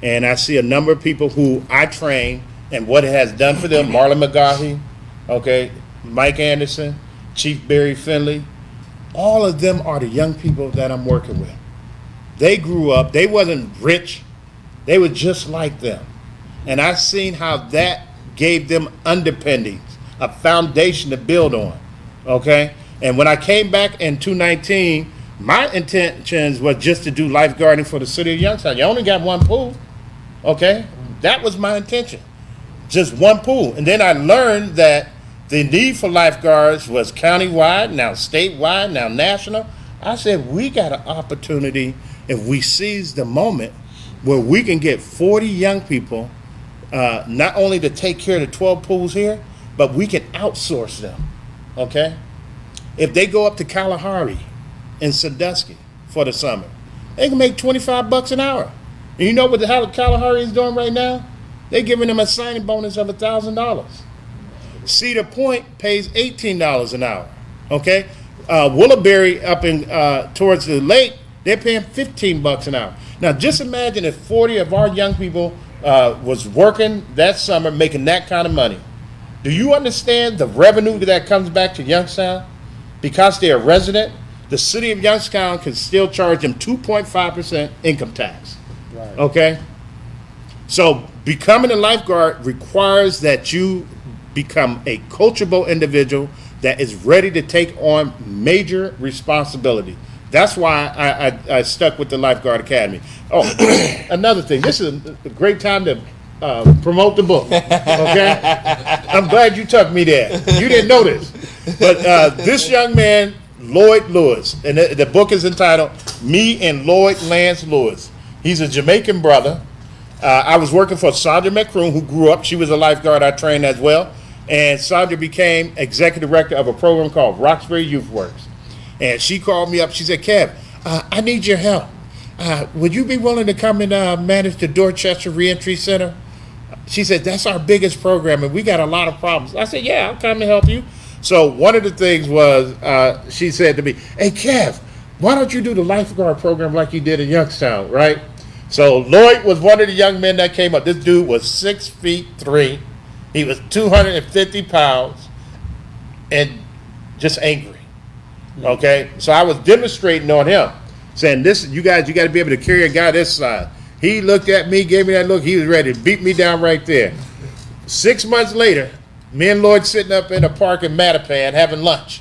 and I see a number of people who I train and what it has done for them. Marlon McGaughy, okay, Mike Anderson, Chief Barry Finley, all of them are the young people that I'm working with. They grew up, they wasn't rich, they were just like them. And I seen how that gave them underpinnings, a foundation to build on, okay? And when I came back in 2019, my intentions was just to do lifeguarding for the city of Youngstown. You only got one pool, okay? That was my intention, just one pool. And then I learned that the need for lifeguards was countywide, now statewide, now national. I said, we got an opportunity if we seize the moment where we can get 40 young people, not only to take care of the 12 pools here, but we can outsource them, okay? If they go up to Kalahari and Sandusky for the summer, they can make $25 an hour. And you know what the Kalahari is doing right now? They're giving them a signing bonus of $1,000. Cedar Point pays $18 an hour. Okay, Willowberry up in towards the lake, they're paying $15 an hour. Now, just imagine if 40 of our young people was working that summer, making that kind of money. Do you understand the revenue that comes back to Youngstown? Because they're a resident, the city of Youngstown can still charge them 2.5% income tax. Right. Okay? So becoming a lifeguard requires that you become a coachable individual that is ready to take on major responsibility. That's why I stuck with the Lifeguard Academy. Oh, another thing. This is a great time to promote the book. Okay? I'm glad you took me there. You didn't know this. But this young man, Lloyd Lewis, and the book is entitled Me and Lloyd Lance Lewis. He's a Jamaican brother. I was working for Sandra McCroom, who grew up. She was a lifeguard I trained as well. And Sandra became executive director of a program called Roxbury Youth Works. And she called me up. She said, Kev, I need your help. Would you be willing to come and manage the Dorchester Reentry Center? She said, that's our biggest program, and we got a lot of problems. I said, yeah, I'll come and help you. So one of the things was, she said to me, hey, Kev, why don't you do the lifeguard program like you did in Youngstown, right? So Lloyd was one of the young men that came up. This dude was 6'3". He was 250 pounds and just angry. Okay, so I was demonstrating on him, saying, "This, you guys, you got to be able to carry a guy this size." He looked at me, gave me that look. He was ready to beat me down right there. 6 months later, me and Lloyd sitting up in a park in Mattapan having lunch.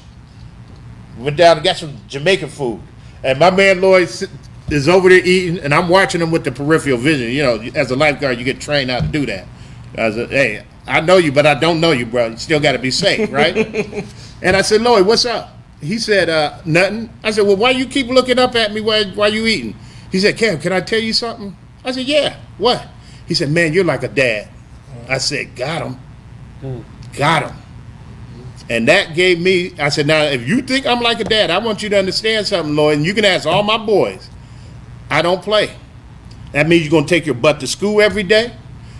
Went down and got some Jamaican food, and my man Lloyd is over there eating, and I'm watching him with the peripheral vision. You know, as a lifeguard, you get trained how to do that. I said, "Hey, I know you, but I don't know you, bro. You still got to be safe, right?" And I said, "Lloyd, what's up?" He said, nothing. I said, well, why you keep looking up at me while you eating? He said, Cam, can I tell you something? I said, yeah, what? He said, man, you're like a dad. I said, got him. Got him. And that gave me, I said, now, if you think I'm like a dad, I want you to understand something, Lloyd, and you can ask all my boys. I don't play. That means you're going to take your butt to school every day.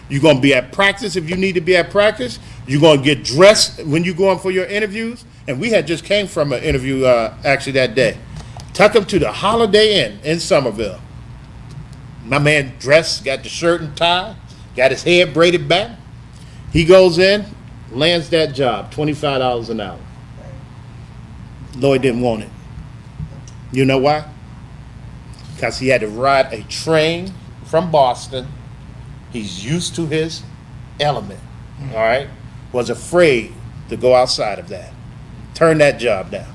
You're going to be at practice if you need to be at practice. You're going to get dressed when you're going for your interviews. And we had just came from an interview actually that day. Took him to the Holiday Inn in Somerville. My man dressed, got the shirt and tie, got his hair braided back. He goes in, lands that job, $25 an hour. Lloyd didn't want it. You know why? Because he had to ride a train from Boston. He's used to his element, all right? Was afraid to go outside of that. Turn that job down.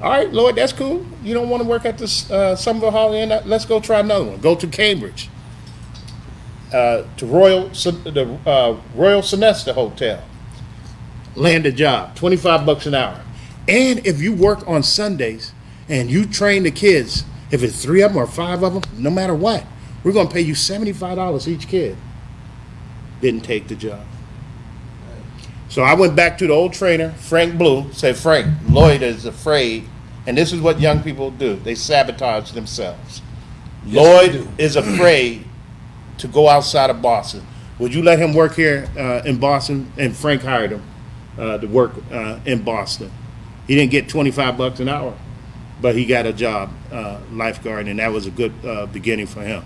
All right, Lloyd, that's cool. You don't want to work at this Somerville Holiday Inn? Let's go try another one. Go to Cambridge, to Royal Sonesta Hotel. Land a job, $25 an hour. And if you work on Sundays and you train the kids, if it's 3 of them or 5 of them, no matter what, we're going to pay you $75 each kid. Didn't take the job. So I went back to the old trainer, Frank Blue, said, Frank, Lloyd is afraid, and this is what young people do. They sabotage themselves. Lloyd is afraid to go outside of Boston. Would you let him work here in Boston? And Frank hired him to work in Boston. He didn't get $25 an hour, but he got a job lifeguard, and that was a good beginning for him.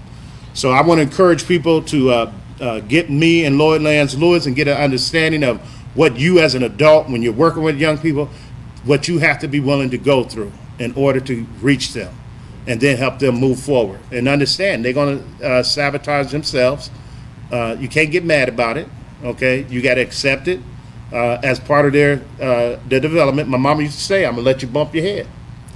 So I want to encourage people to get me and Lloyd Lance Lewis and get an understanding of what you as an adult, when you're working with young people, what you have to be willing to go through in order to reach them and then help them move forward. And understand they're going to sabotage themselves. You can't get mad about it, okay? You got to accept it as part of their development. My mama used to say, I'm going to let you bump your head,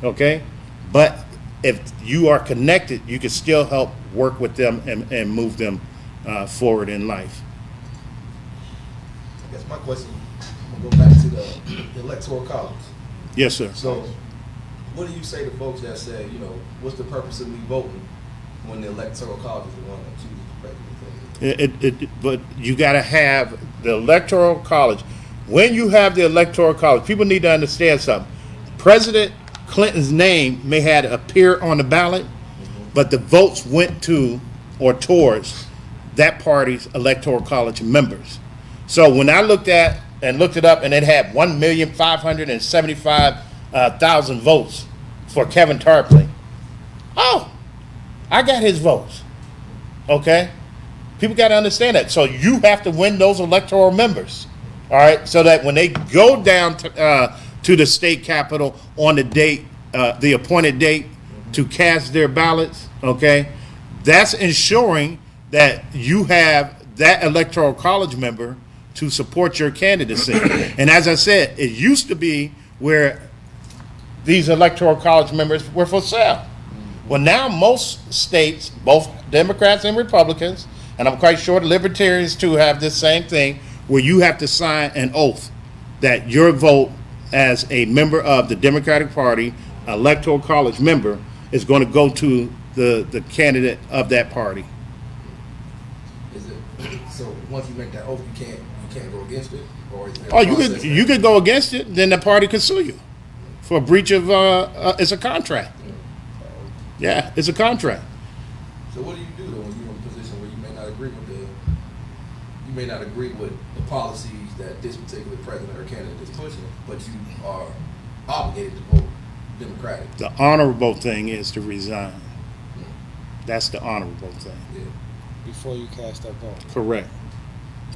okay? But if you are connected, you can still help work with them and move them forward in life. I guess my question, I'm going to go back to the electoral college. Yes, sir. So what do you say to folks that say, you know, what's the purpose of me voting when the electoral college is the one that chooses the president? But you got to have the electoral college. When you have the electoral college, people need to understand something. President Clinton's name may have appeared on the ballot, but the votes went to or towards that party's electoral college members. So when I looked it up, and it had 1,575,000 votes for Kevin Tarpley. Oh, I got his votes. Okay? People got to understand that. So you have to win those electoral members. All right? So that when they go down to the state capitol on the date, the appointed date to cast their ballots, okay, that's ensuring that you have that electoral college member to support your candidacy. And as I said, it used to be where these electoral college members were for sale. Well, now most states, both Democrats and Republicans, and I'm quite sure the Libertarians too have this same thing, where you have to sign an oath that your vote as a member of the Democratic Party, electoral college member, is going to go to the candidate of that party. Is it so? Once you make that oath, you can't go against it, or is there a Oh, you process could go against it, then the party could sue you for breach of it's a contract. Yeah, it's a contract. So what do you do though when you're in a position where you may not agree with the policies that this particular president or candidate is pushing, but you are obligated to vote Democratic? The honorable thing is to resign. That's the honorable thing. Yeah. Before you cast that vote. Correct.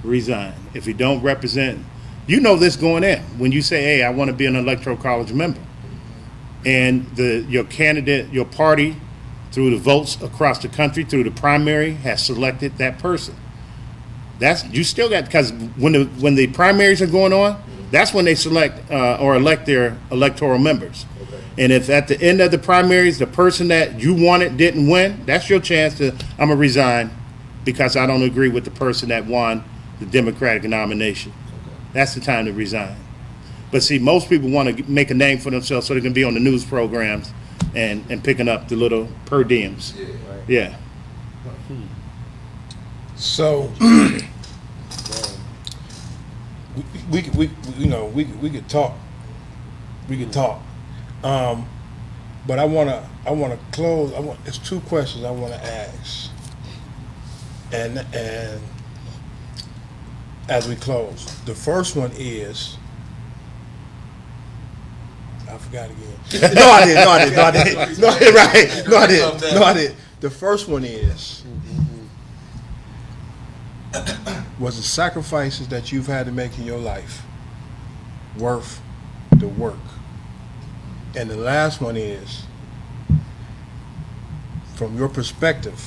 Resign. If you don't represent, you know this going in. When you say, hey, I want to be an electoral college member, and your candidate, your party, through the votes across the country, through the primary, has selected that person. You still got, because when the primaries are going on, that's when they select or elect their electoral members. Okay. And if at the end of the primaries, the person that you wanted didn't win, that's your chance to, I'm going to resign because I don't agree with the person that won the Democratic nomination. That's the time to resign. But see, most people want to make a name for themselves so they can be on the news programs and picking up the little per diems. Yeah. Right. Yeah. So we could talk. We could talk. But I wanna close. It's two questions I wanna ask. And as we close, the first one is, I forgot again. No, I didn't. No, I didn't. The first one is, was the sacrifices that you've had to make in your life worth the work? And the last one is, from your perspective,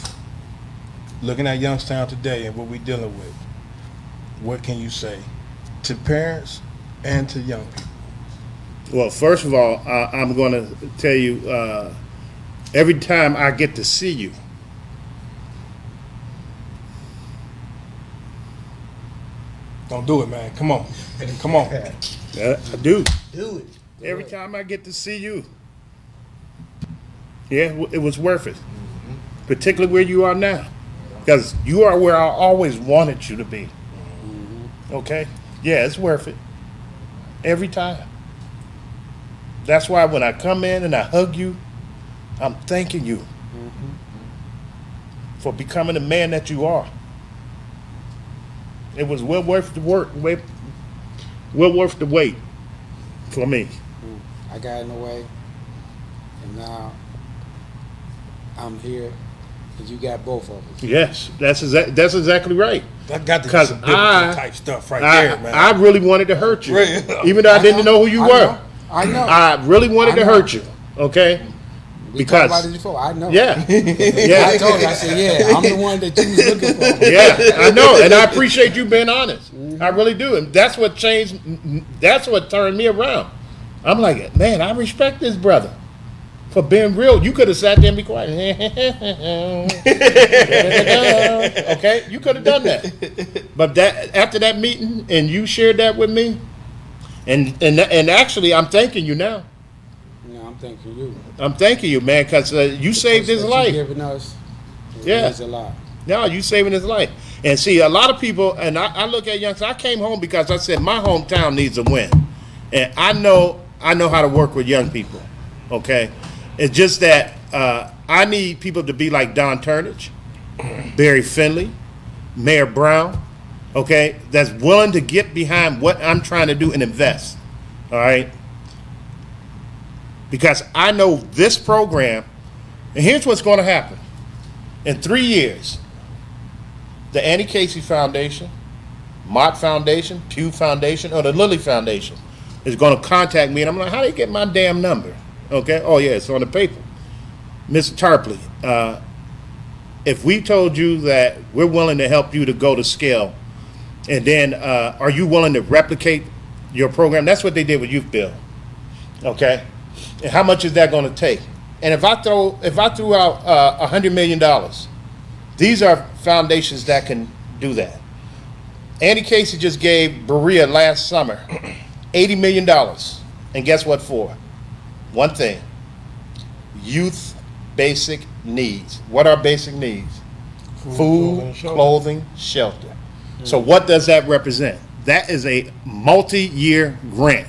looking at Youngstown today and what we're dealing with, what can you say to parents and to young people? Well, first of all, I'm going to tell you, every time I get to see you, Don't do it, man. Come on. Come on. I do. Do it. Every time I get to see you, yeah, it was worth it. Particularly where you are now, because you are where I always wanted you to be. Okay? Yeah, it's worth it. Every time. That's why when I come in and I hug you, I'm thanking you for becoming the man that you are. It was well worth the work, well worth the wait for me. I got in the way, and now I'm here, and you got both of us. Yes, that's exactly right. That got to be 'Cause some biblical type stuff right there, man. I really wanted to hurt you, Right. even though I didn't know who you were. I know. I really wanted to I know. hurt you, okay? We talked about Because it before. I know. yeah, I yeah, told you. I said, yeah, I'm the one that you was looking for. yeah. I know, and I appreciate you being honest. I really do, and that's what changed. That's what turned me around. I'm like, man, I respect this brother for being real. You could have sat there and be quiet. Okay, you could have done that. But that after that meeting, and you shared that with me, and actually, I'm thanking you now. No, I'm thanking you. I'm thanking you, man, because you saved his That life. You giving us, Yeah. means a lot. No, you saving his life. And see, a lot of people, and I look at youngsters, I came home because I said my hometown needs a win. And I know how to work with young people, okay? It's just that I need people to be like Don Turnage, Barry Finley, Mayor Brown, okay, that's willing to get behind what I'm trying to do and invest, all right? Because I know this program, and here's what's going to happen. In 3 years, the Annie Casey Foundation, Mott Foundation, Pew Foundation, or the Lilly Foundation is going to contact me, and I'm like, how do you get my damn number? Okay, oh yeah, it's on the paper. Mr. Tarpley, if we told you that we're willing to help you to go to scale, and then are you willing to replicate your program? That's what they did with Youth Bill, okay? And how much is that going to take? And if I threw out $100 million, these are foundations that can do that. Andy Casey just gave Berea last summer $80 million. And guess what for? One thing, youth basic needs. What are basic needs? Food, clothing, shelter. So what does that represent? That is a multi-year grant,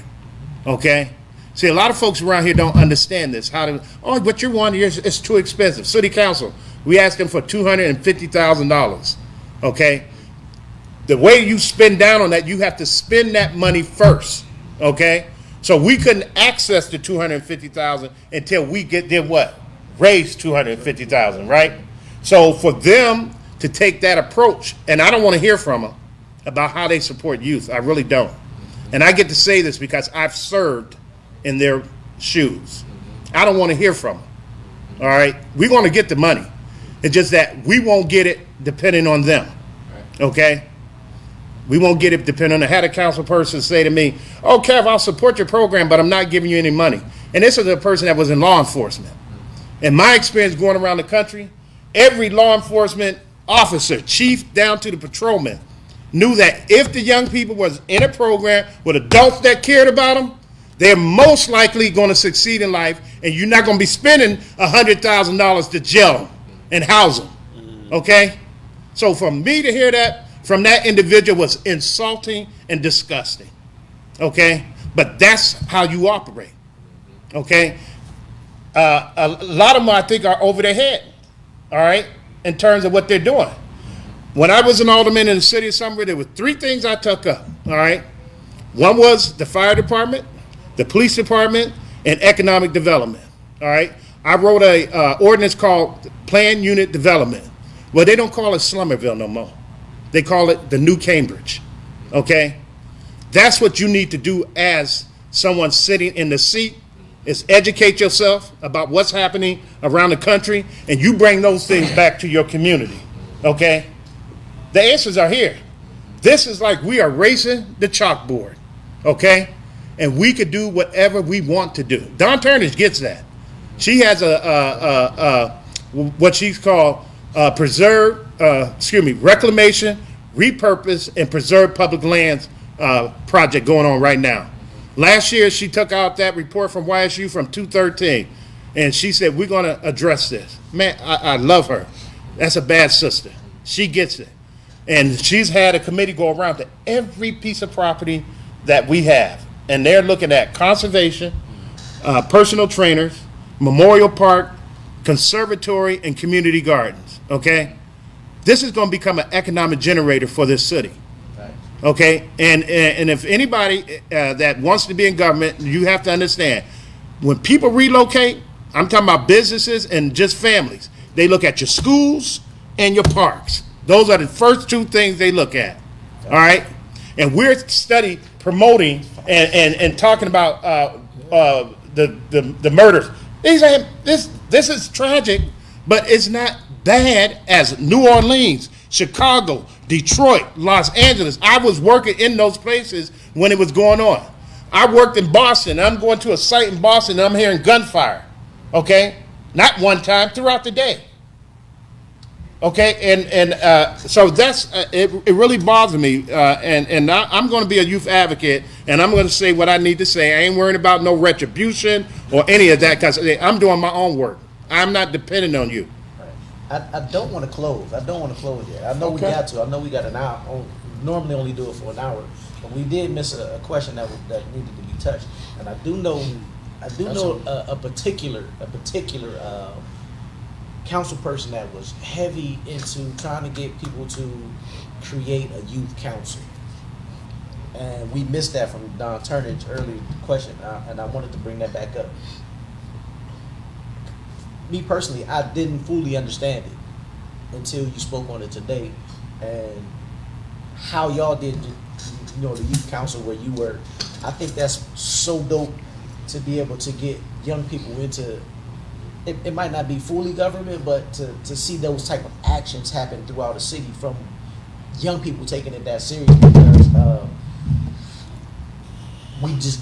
okay? See, a lot of folks around here don't understand this. But you're 1 year, it's too expensive. City Council, we asked them for $250,000, okay? The way you spend down on that, you have to spend that money first, okay? So we couldn't access the $250,000 until we did what? Raise $250,000, right? So for them to take that approach, and I don't want to hear from them about how they support youth. I really don't. And I get to say this because I've served in their shoes. I don't want to hear from them. All right? We're going to get the money. It's just that we won't get it depending on them. Okay? We won't get it depending on. I had a council person say to me, oh, Kev, I'll support your program, but I'm not giving you any money. And this is a person that was in law enforcement. In my experience going around the country, every law enforcement officer, chief down to the patrolman, knew that if the young people was in a program with adults that cared about them, they're most likely going to succeed in life, and you're not going to be spending $100,000 to jail them and house them, okay? So for me to hear that from that individual was insulting and disgusting, okay? But that's how you operate, okay? A lot of them, I think, are over their head, all right, in terms of what they're doing. When I was an alderman in the city of Sunbury, there were 3 things I took up, all right? One was the fire department, the police department, and economic development, all right? I wrote a ordinance called Planned Unit Development. Well, they don't call it Slummerville no more. They call it the New Cambridge, okay? That's what you need to do as someone sitting in the seat, is educate yourself about what's happening around the country, and you bring those things back to your community, okay? The answers are here. This is like we are racing the chalkboard, okay? And we could do whatever we want to do. Don Turnage gets that. She has what she's called reclamation, repurpose, and preserve public lands project going on right now. Last year, she took out that report from YSU from 213, and she said, we're going to address this. Man, I love her. That's a bad sister. She gets it. And she's had a committee go around to every piece of property that we have. And they're looking at conservation, personal trainers, memorial park, conservatory, and community gardens, okay? This is going to become an economic generator for this city. Okay, and if anybody that wants to be in government, you have to understand, when people relocate, I'm talking about businesses and just families, they look at your schools and your parks. Those are the first 2 things they look at, all right? And we're promoting and talking about the murders. This is tragic, but it's not bad as New Orleans, Chicago, Detroit, Los Angeles. I was working in those places when it was going on. I worked in Boston. I'm going to a site in Boston and I'm hearing gunfire, okay? Not one time, throughout the day. Okay, and so that's, it really bothers me, and I'm going to be a youth advocate, and I'm going to say what I need to say. I ain't worrying about no retribution or any of that, because I'm doing my own work. I'm not dependent on you. I don't want to close. I don't want to close yet. I know we got to. I know we got an hour. Normally only do it for an hour, but we did miss a question that needed to be touched. And I do know I do know a particular council person that was heavy into trying to get people to create a youth council. And we missed that from Don Turner's early question, and I wanted to bring that back up. Me personally, I didn't fully understand it until you spoke on it today, and how y'all did, the youth council where you were. I think that's so dope to be able to get young people into. It might not be fully government, but to see those type of actions happen throughout the city from young people taking it that serious, because we just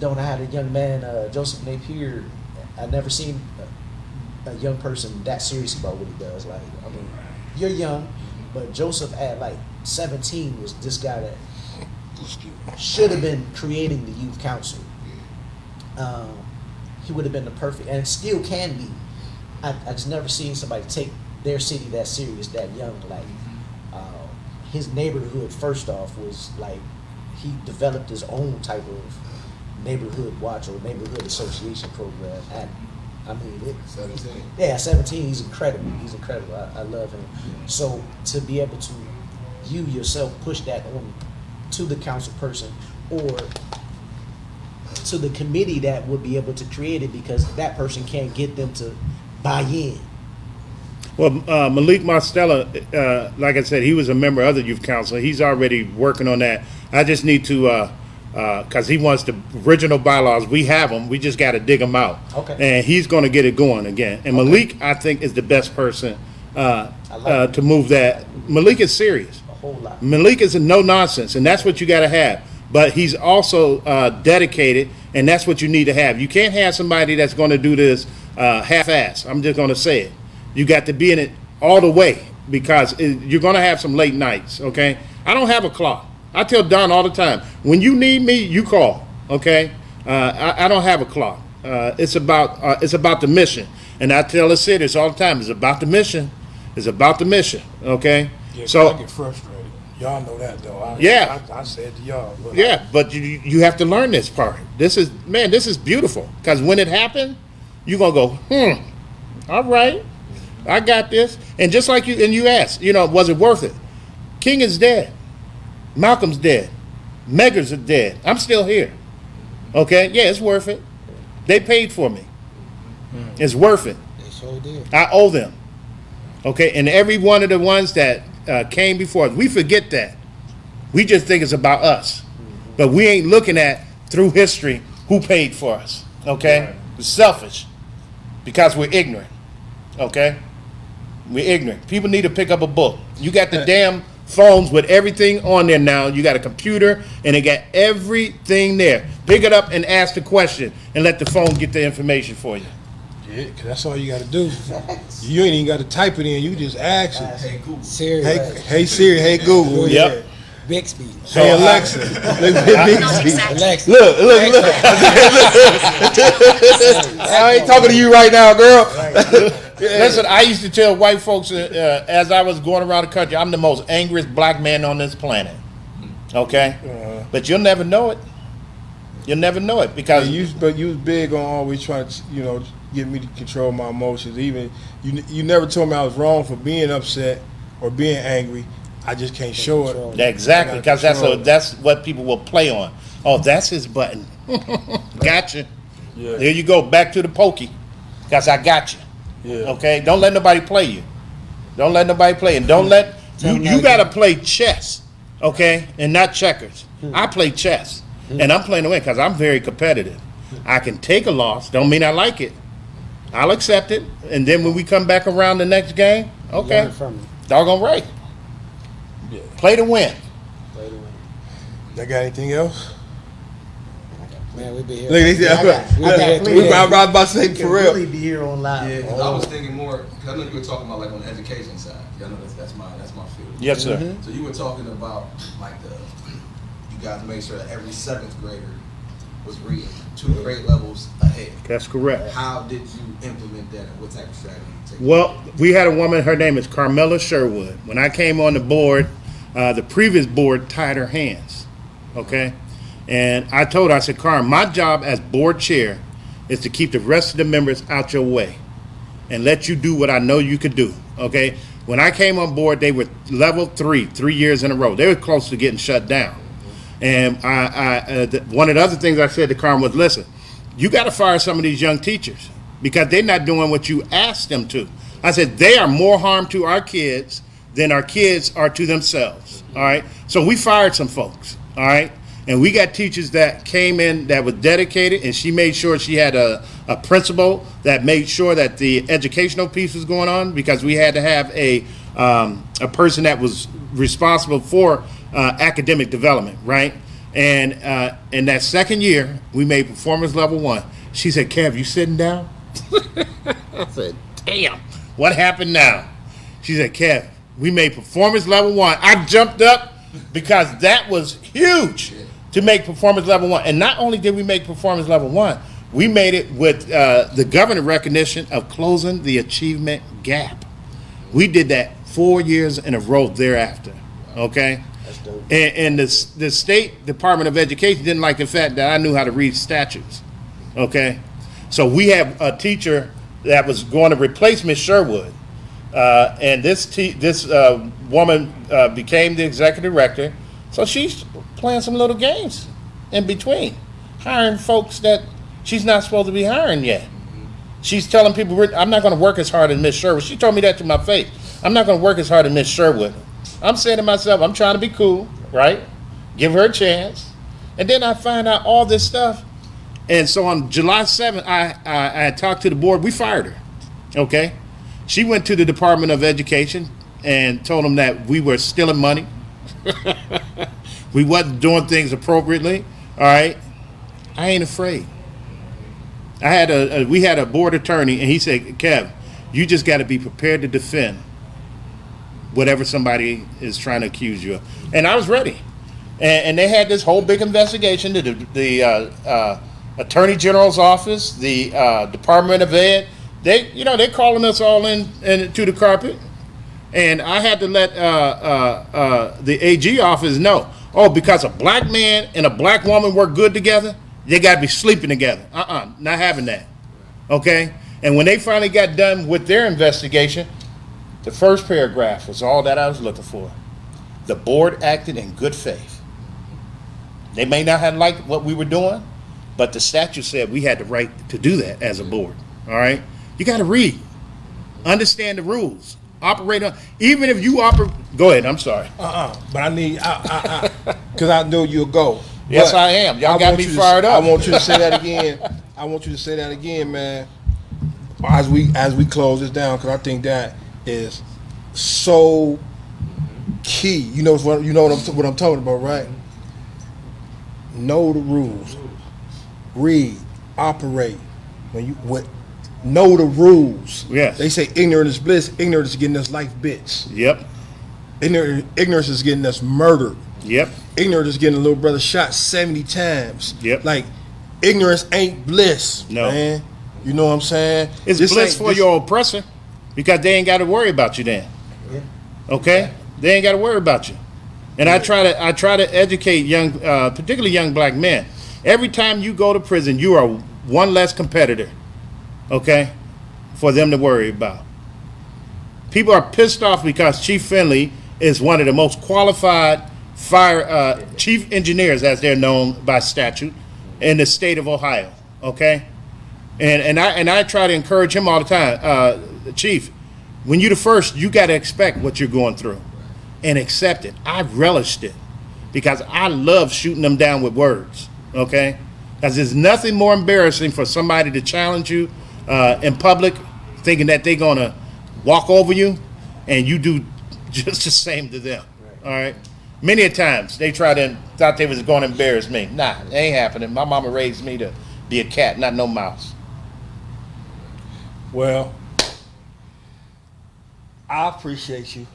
don't have a young man, Joseph Napier. I've never seen a young person that serious about what he does. Like, I mean, you're young, but Joseph at like 17 was this guy that should have been creating the youth council. He would have been the perfect, and still can be. I just never seen somebody take their city that serious, that young. Like, his neighborhood, first off, was like, he developed his own type of neighborhood watch or neighborhood association program. And I mean, 17. Yeah, 17. He's incredible. He's incredible. I love him. So to be able to you yourself push that on to the council person or to the committee that would be able to create it, because that person can't get them to buy in. Well, Malik Mostella, like I said, he was a member of the youth council. He's already working on that. I just need to, because he wants the original bylaws. We have them. We just got to dig them out. Okay. And he's going to get it going again. And Malik, I think, is the best person to move that. Malik is serious. A whole lot. Malik is a no nonsense, and that's what you got to have. But he's also dedicated, and that's what you need to have. You can't have somebody that's going to do this half-ass. I'm just going to say it. You got to be in it all the way, because you're going to have some late nights, okay? I don't have a clock. I tell Don all the time, when you need me, you call, okay? I don't have a clock. It's about the mission. And I tell the cities all the time, it's about the mission. It's about the mission, okay? Yeah, So I get frustrated. Y'all know that though. I said to y'all. But yeah, but you have to learn this part. This is beautiful, because when it happened, you're going to go, all right, I got this. And just like you asked, was it worth it? King is dead. Malcolm's dead. Meggers are dead. I'm still here. Okay? Yeah, it's worth it. They paid for me. It's worth it. They sure did. I owe them. Okay? And every one of the ones that came before us, we forget that. We just think it's about us. But we ain't looking at, through history, who paid for us. Okay? Right. It's selfish, because we're ignorant. Okay? We're ignorant. People need to pick up a book. You got the damn phones with everything on there now. You got a computer, and they got everything there. Pick it up and ask the question, and let the phone get the information for you. yeah, 'cause that's all you got to do. You ain't even got to type it in. You just ask it. Hey, Google. Serious. Hey Siri. Hey Google. Yep. Yeah. Bixby. Hey Alexa. Alexa. Look. I ain't talking to you right now, girl. Listen, I used to tell white folks as I was going around the country, I'm the most angriest black man on this planet. Okay? But you'll never know it. You'll never know it, because But you was big on always trying to, get me to control my emotions. Even you never told me I was wrong for being upset or being angry. I just can't show it. exactly, because that's what people will play on. Oh, that's his button. Gotcha. Yeah. There you go, back to the pokey, because I got you. Yeah. Okay? Don't let nobody play you. Don't let nobody play. And don't let you got to play chess, okay, and not checkers. I play chess, and I'm playing to win, because I'm very competitive. I can take a loss. Don't mean I like it. I'll accept it, and then when we come back around the next game, okay, Learn from it. doggone right. Yeah. Play to win. They got anything else? Man, we be here. Look, we about to say We for can real. really be here on live. Yeah, 'cause I was thinking more. Cause I know you were talking about like on the education side. Y'all know that's my field. Yes, sir. So you were talking about like you guys made sure that every 7th grader was reading 2 grade levels ahead. That's correct. How did you implement that, and what type of strategy you take? Well, we had a woman, her name is Carmela Sherwood. When I came on the board, the previous board tied her hands, okay? And I told her, I said, Carm, my job as board chair is to keep the rest of the members out your way and let you do what I know you could do, okay? When I came on board, they were level 3 years in a row. They were close to getting shut down. And one of the other things I said to Carmen was, listen, you got to fire some of these young teachers because they're not doing what you asked them to. I said, they are more harm to our kids than our kids are to themselves, all right? So we fired some folks, all right? And we got teachers that came in that was dedicated, and she made sure she had a principal that made sure that the educational piece was going on, because we had to have a person that was responsible for academic development, right? And in that second year, we made performance level 1. She said, Kev, you sitting down? I said, damn, what happened now? She said, Kev, we made performance level 1. I jumped up because that was huge to make performance level 1. And not only did we make performance level 1, we made it with the government recognition of closing the achievement gap. We did that 4 years in a row thereafter, okay? That's dope. And the State Department of Education didn't like the fact that I knew how to read statutes, okay? So we have a teacher that was going to replace Miss Sherwood, and this woman became the executive director, so she's playing some little games in between, hiring folks that she's not supposed to be hiring yet. She's telling people, I'm not going to work as hard as Miss Sherwood. She told me that to my face. I'm not going to work as hard as Miss Sherwood. I'm saying to myself, I'm trying to be cool, right? Give her a chance. And then I find out all this stuff. And so on July 7th, I talked to the board. We fired her, okay? She went to the Department of Education and told them that we were stealing money. We wasn't doing things appropriately, all right? I ain't afraid. We had a board attorney, and he said, Kev, you just got to be prepared to defend whatever somebody is trying to accuse you of. And I was ready. And they had this whole big investigation to the Attorney General's office, the Department of Ed. They're calling us all in to the carpet. And I had to let the AG office know, because a black man and a black woman work good together, they got to be sleeping together. Not having that. Okay? And when they finally got done with their investigation, the first paragraph was all that I was looking for. The board acted in good faith. They may not have liked what we were doing, but the statute said we had the right to do that as a board. All right? You got to read. Understand the rules. Operate on, even if you operate. Go ahead, I'm sorry. But I need, because I know you'll go. Yes, But I am. Y'all got me fired up. I want you to say that again. I want you to say that again, man. As we close this down, because I think that is so key. You know what I'm talking about, right? Know the rules. Read. Operate. Know the rules. Yes. They say ignorance is bliss. Ignorance is getting us life bits. Yep. Ignorance is getting us murdered. Yep. Ignorance is getting a little brother shot 70 times. Yep. Like, ignorance ain't bliss, No. man. You know what I'm saying? It's bliss for your oppressor, because they ain't got to worry about you then. Yeah. Okay? They ain't got to worry about you. And I try to educate young, particularly young black men. Every time you go to prison, you are one less competitor, okay, for them to worry about. People are pissed off because Chief Finley is one of the most qualified chief engineers, as they're known by statute, in the state of Ohio, okay? And I try to encourage him all the time. Chief, when you're the first, you got to expect what you're going through and accept it. I relished it because I love shooting them down with words, okay? Because there's nothing more embarrassing for somebody to challenge you in public thinking that they're going to walk over you and you do just the same to them, all right? Many a times they thought they was going to embarrass me. Nah, it ain't happening. My mama raised me to be a cat, not no mouse. Well, I appreciate you.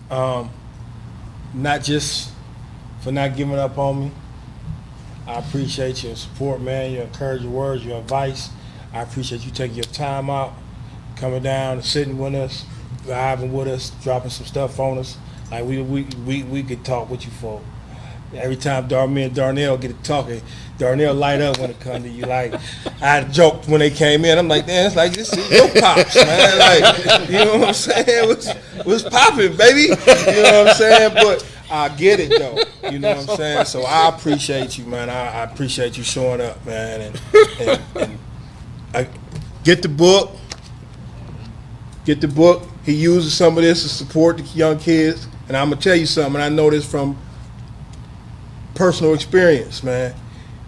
Not just for not giving up on me. I appreciate your support, man, your encouraging words, your advice. I appreciate you taking your time out, coming down and sitting with us, vibing with us, dropping some stuff on us. Like we could talk with you for Every time me and Darnell get to talking, Darnell light up when it comes to you. Like, I joked when they came in. I'm like, man, it's like, this is your pops, man. Like, you know what I'm saying? What's popping, baby? You know what I'm saying? But I get it, though. You know what I'm saying? So I appreciate you, man. I appreciate you showing up, man. And I get the book. Get the book. He uses some of this to support the young kids. And I'm going to tell you something. I know this from personal experience, man.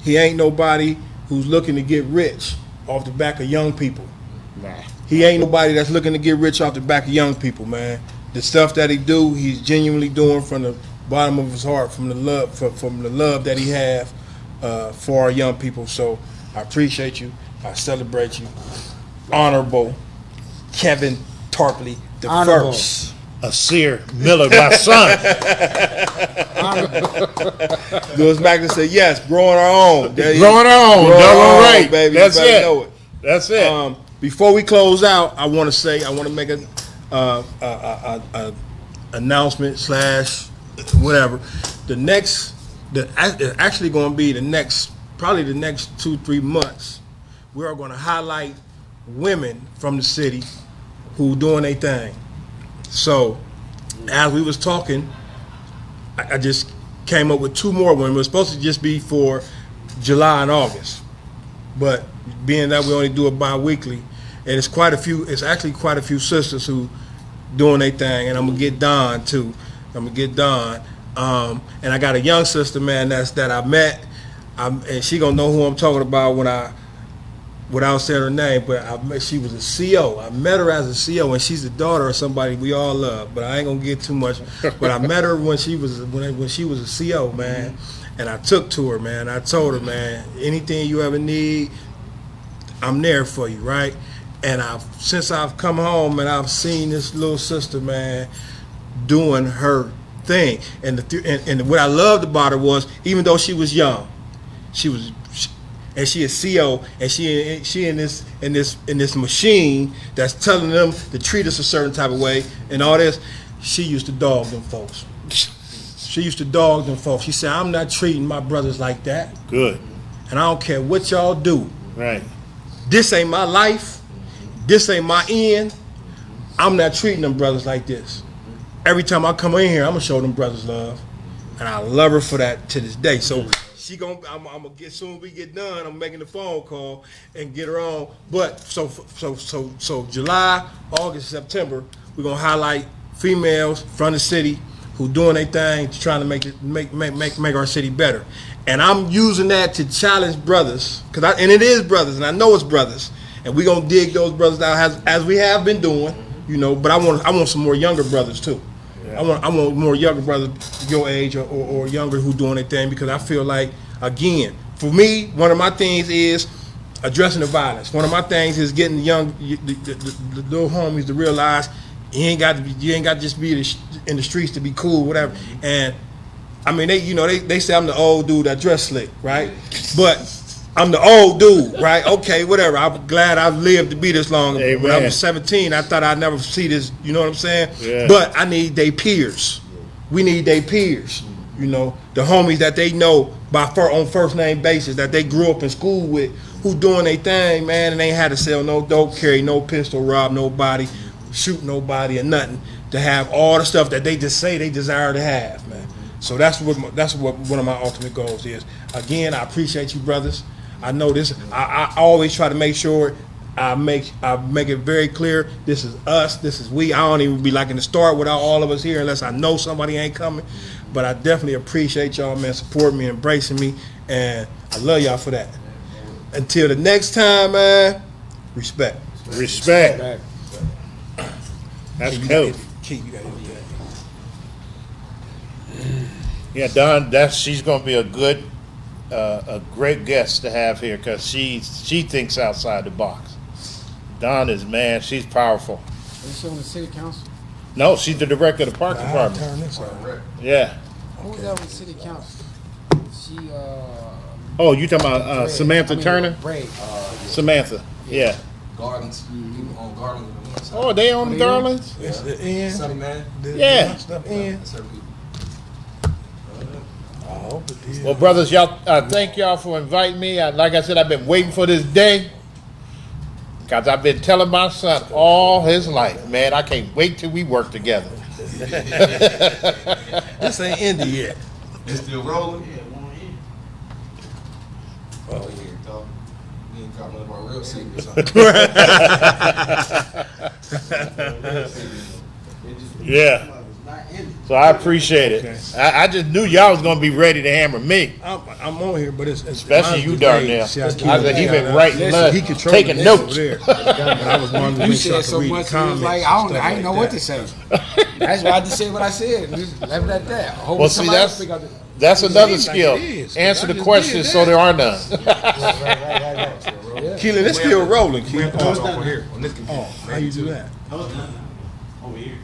He ain't nobody who's looking to get rich off the back of young people. Nah. He ain't nobody that's looking to get rich off the back of young people, man. The stuff that he do, he's genuinely doing from the bottom of his heart, from the love that he have for our young people. So I appreciate you. I celebrate you. Honorable Kevin Tarpley the Honorable. first. Asir Miller, my son. Louis Magnus said yes, growing our own. There you- Growing our own, growing double our own, right. baby. That's you better it. know it. That's it. Before we close out, I want to make a announcement / whatever. It's actually going to be probably the next 2-3 months. We are going to highlight women from the city who doing their thing. So, as we was talking, I just came up with 2 more women. It was supposed to just be for July and August, but being that we only do it bi-weekly, and it's actually quite a few sisters who doing their thing, and I'm gonna get Dawn too. And I got a young sister, man, that I met, and she gonna know who I'm talking about without saying her name, but she was a CO. I met her as a CO, and she's the daughter of somebody we all love. But I ain't gonna get too much. But I met her when she was a CO, man, and I took to her, man. I told her, man, anything you ever need, I'm there for you, right? And since I've come home and I've seen this little sister, man, doing her thing, and what I loved about her was, even though she was young, she is CO, and she in this machine that's telling them to treat us a certain type of way and all this. She used to dog them folks. She said, I'm not treating my brothers like that. Good. And I don't care what y'all do. Right. This ain't my life. This ain't my end. I'm not treating them brothers like this. Every time I come in here, I'm gonna show them brothers love, and I love her for that to this day. So I'm gonna get, soon as we get done, I'm making the phone call and get her on. But so July, August, September, we're gonna highlight females from the city who doing their thing, trying to make our city better. And I'm using that to challenge brothers, and it is brothers, and I know it's brothers, and we're gonna dig those brothers out as we have been doing, you know. But I want some more younger brothers too. I want more younger brothers your age or younger who doing their thing, because I feel like, again, for me, one of my things is addressing the violence. One of my things is getting the little homies to realize you ain't got to just be in the streets to be cool, whatever. And I mean, they say I'm the old dude that dress slick, right? But I'm the old dude, right? Okay, whatever. I'm glad I've lived to be this long. Amen. When I was 17, I thought I'd never see this, you know what I'm saying? Yeah. But I need their peers. We need their peers, you know, the homies that they know on first name basis, that they grew up in school with, who doing their thing, man, and ain't had to sell no dope, carry no pistol, rob nobody, shoot nobody or nothing, to have all the stuff that they just say they desire to have, man. So that's what one of my ultimate goals is. Again, I appreciate you, brothers. I know this. I always try to make sure I make it very clear. This is us. This is we. I don't even be liking to start without all of us here unless I know somebody ain't coming. But I definitely appreciate y'all, man, supporting me, embracing me, and I love y'all for that. Until the next time, man. Respect. Respect. That's cool. Keith, you got anything? Yeah, Dawn, she's going to be a great guest to have here, because she thinks outside the box. Dawn is, man, she's powerful. Is she on the city council? No, she's the director of the park department. Turn this on. Yeah. Who was that on the city council? She, Oh, you talking about Samantha Turner? Braid. Samantha. Yeah. Gardens. People on Gardens on the one side. Oh, they on Garlands? It's the end. Sunny man. Yeah. Stuff in. That's her people. hope it did. Well, brothers, y'all, thank y'all for inviting me. Like I said, I've been waiting for this day because I've been telling my son all his life, man, I can't wait till we work together. This ain't ended yet. It's still rolling. Oh, Oh, yeah, dog. You ain't got one of my real secrets. Yeah. So I appreciate it. I just knew y'all was gonna be ready to hammer me. I'm on here, but it's Especially you, mine's Darnell. today. I See, said he been Listen, writing, he controlled taking this notes. over there. I was wanting to You make sure I said could so read much, the it was comments. like, and I ain't stuff know like what that. to say. That's why I just said what I said. Just left it at that. Hope Well, see, somebody else pick up the- that's another seems like skill. it is, 'cause Answer I the just questions did so that. there are none. Right. Keelan, it's still rolling. We have Keelan. to turn it off on here on this computer. How you do that? Over here.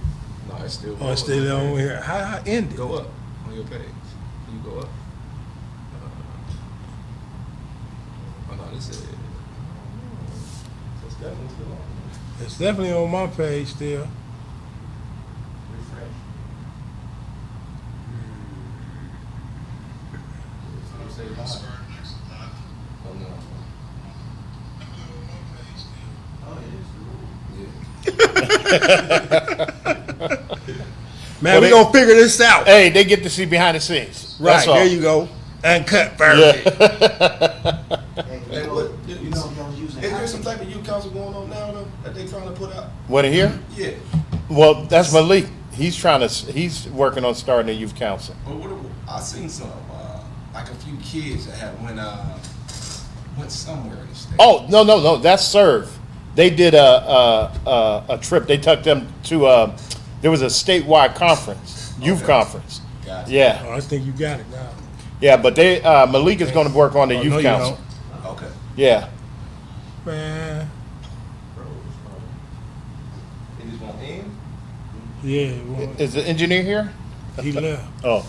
No, it's still. Oh, it's still over here. How end it? Go up on your page. You go up. Oh no, this is. It's definitely still on. It's definitely on my page still. Oh no. Man, we they- gonna figure this out. Hey, they get to see behind the scenes. Right, That's all. there you go. Uncut version. Hey, what? Is there some type of youth council going on now though that they trying to put out? What here? Yeah. Well, that's Malik. He's he's working on starting a youth council. But I seen some like a few kids that had went somewhere in the state. Oh, no. That's Serve. They did a trip. They took them to there was a statewide conference, youth Okay. conference. Gotcha. Yeah, Oh, I think you got it now. yeah. But they Malik is going to work on the Oh, youth no, you council. Okay. Yeah. Man, It just won't end. yeah, well, Is the engineer here? he left. Oh.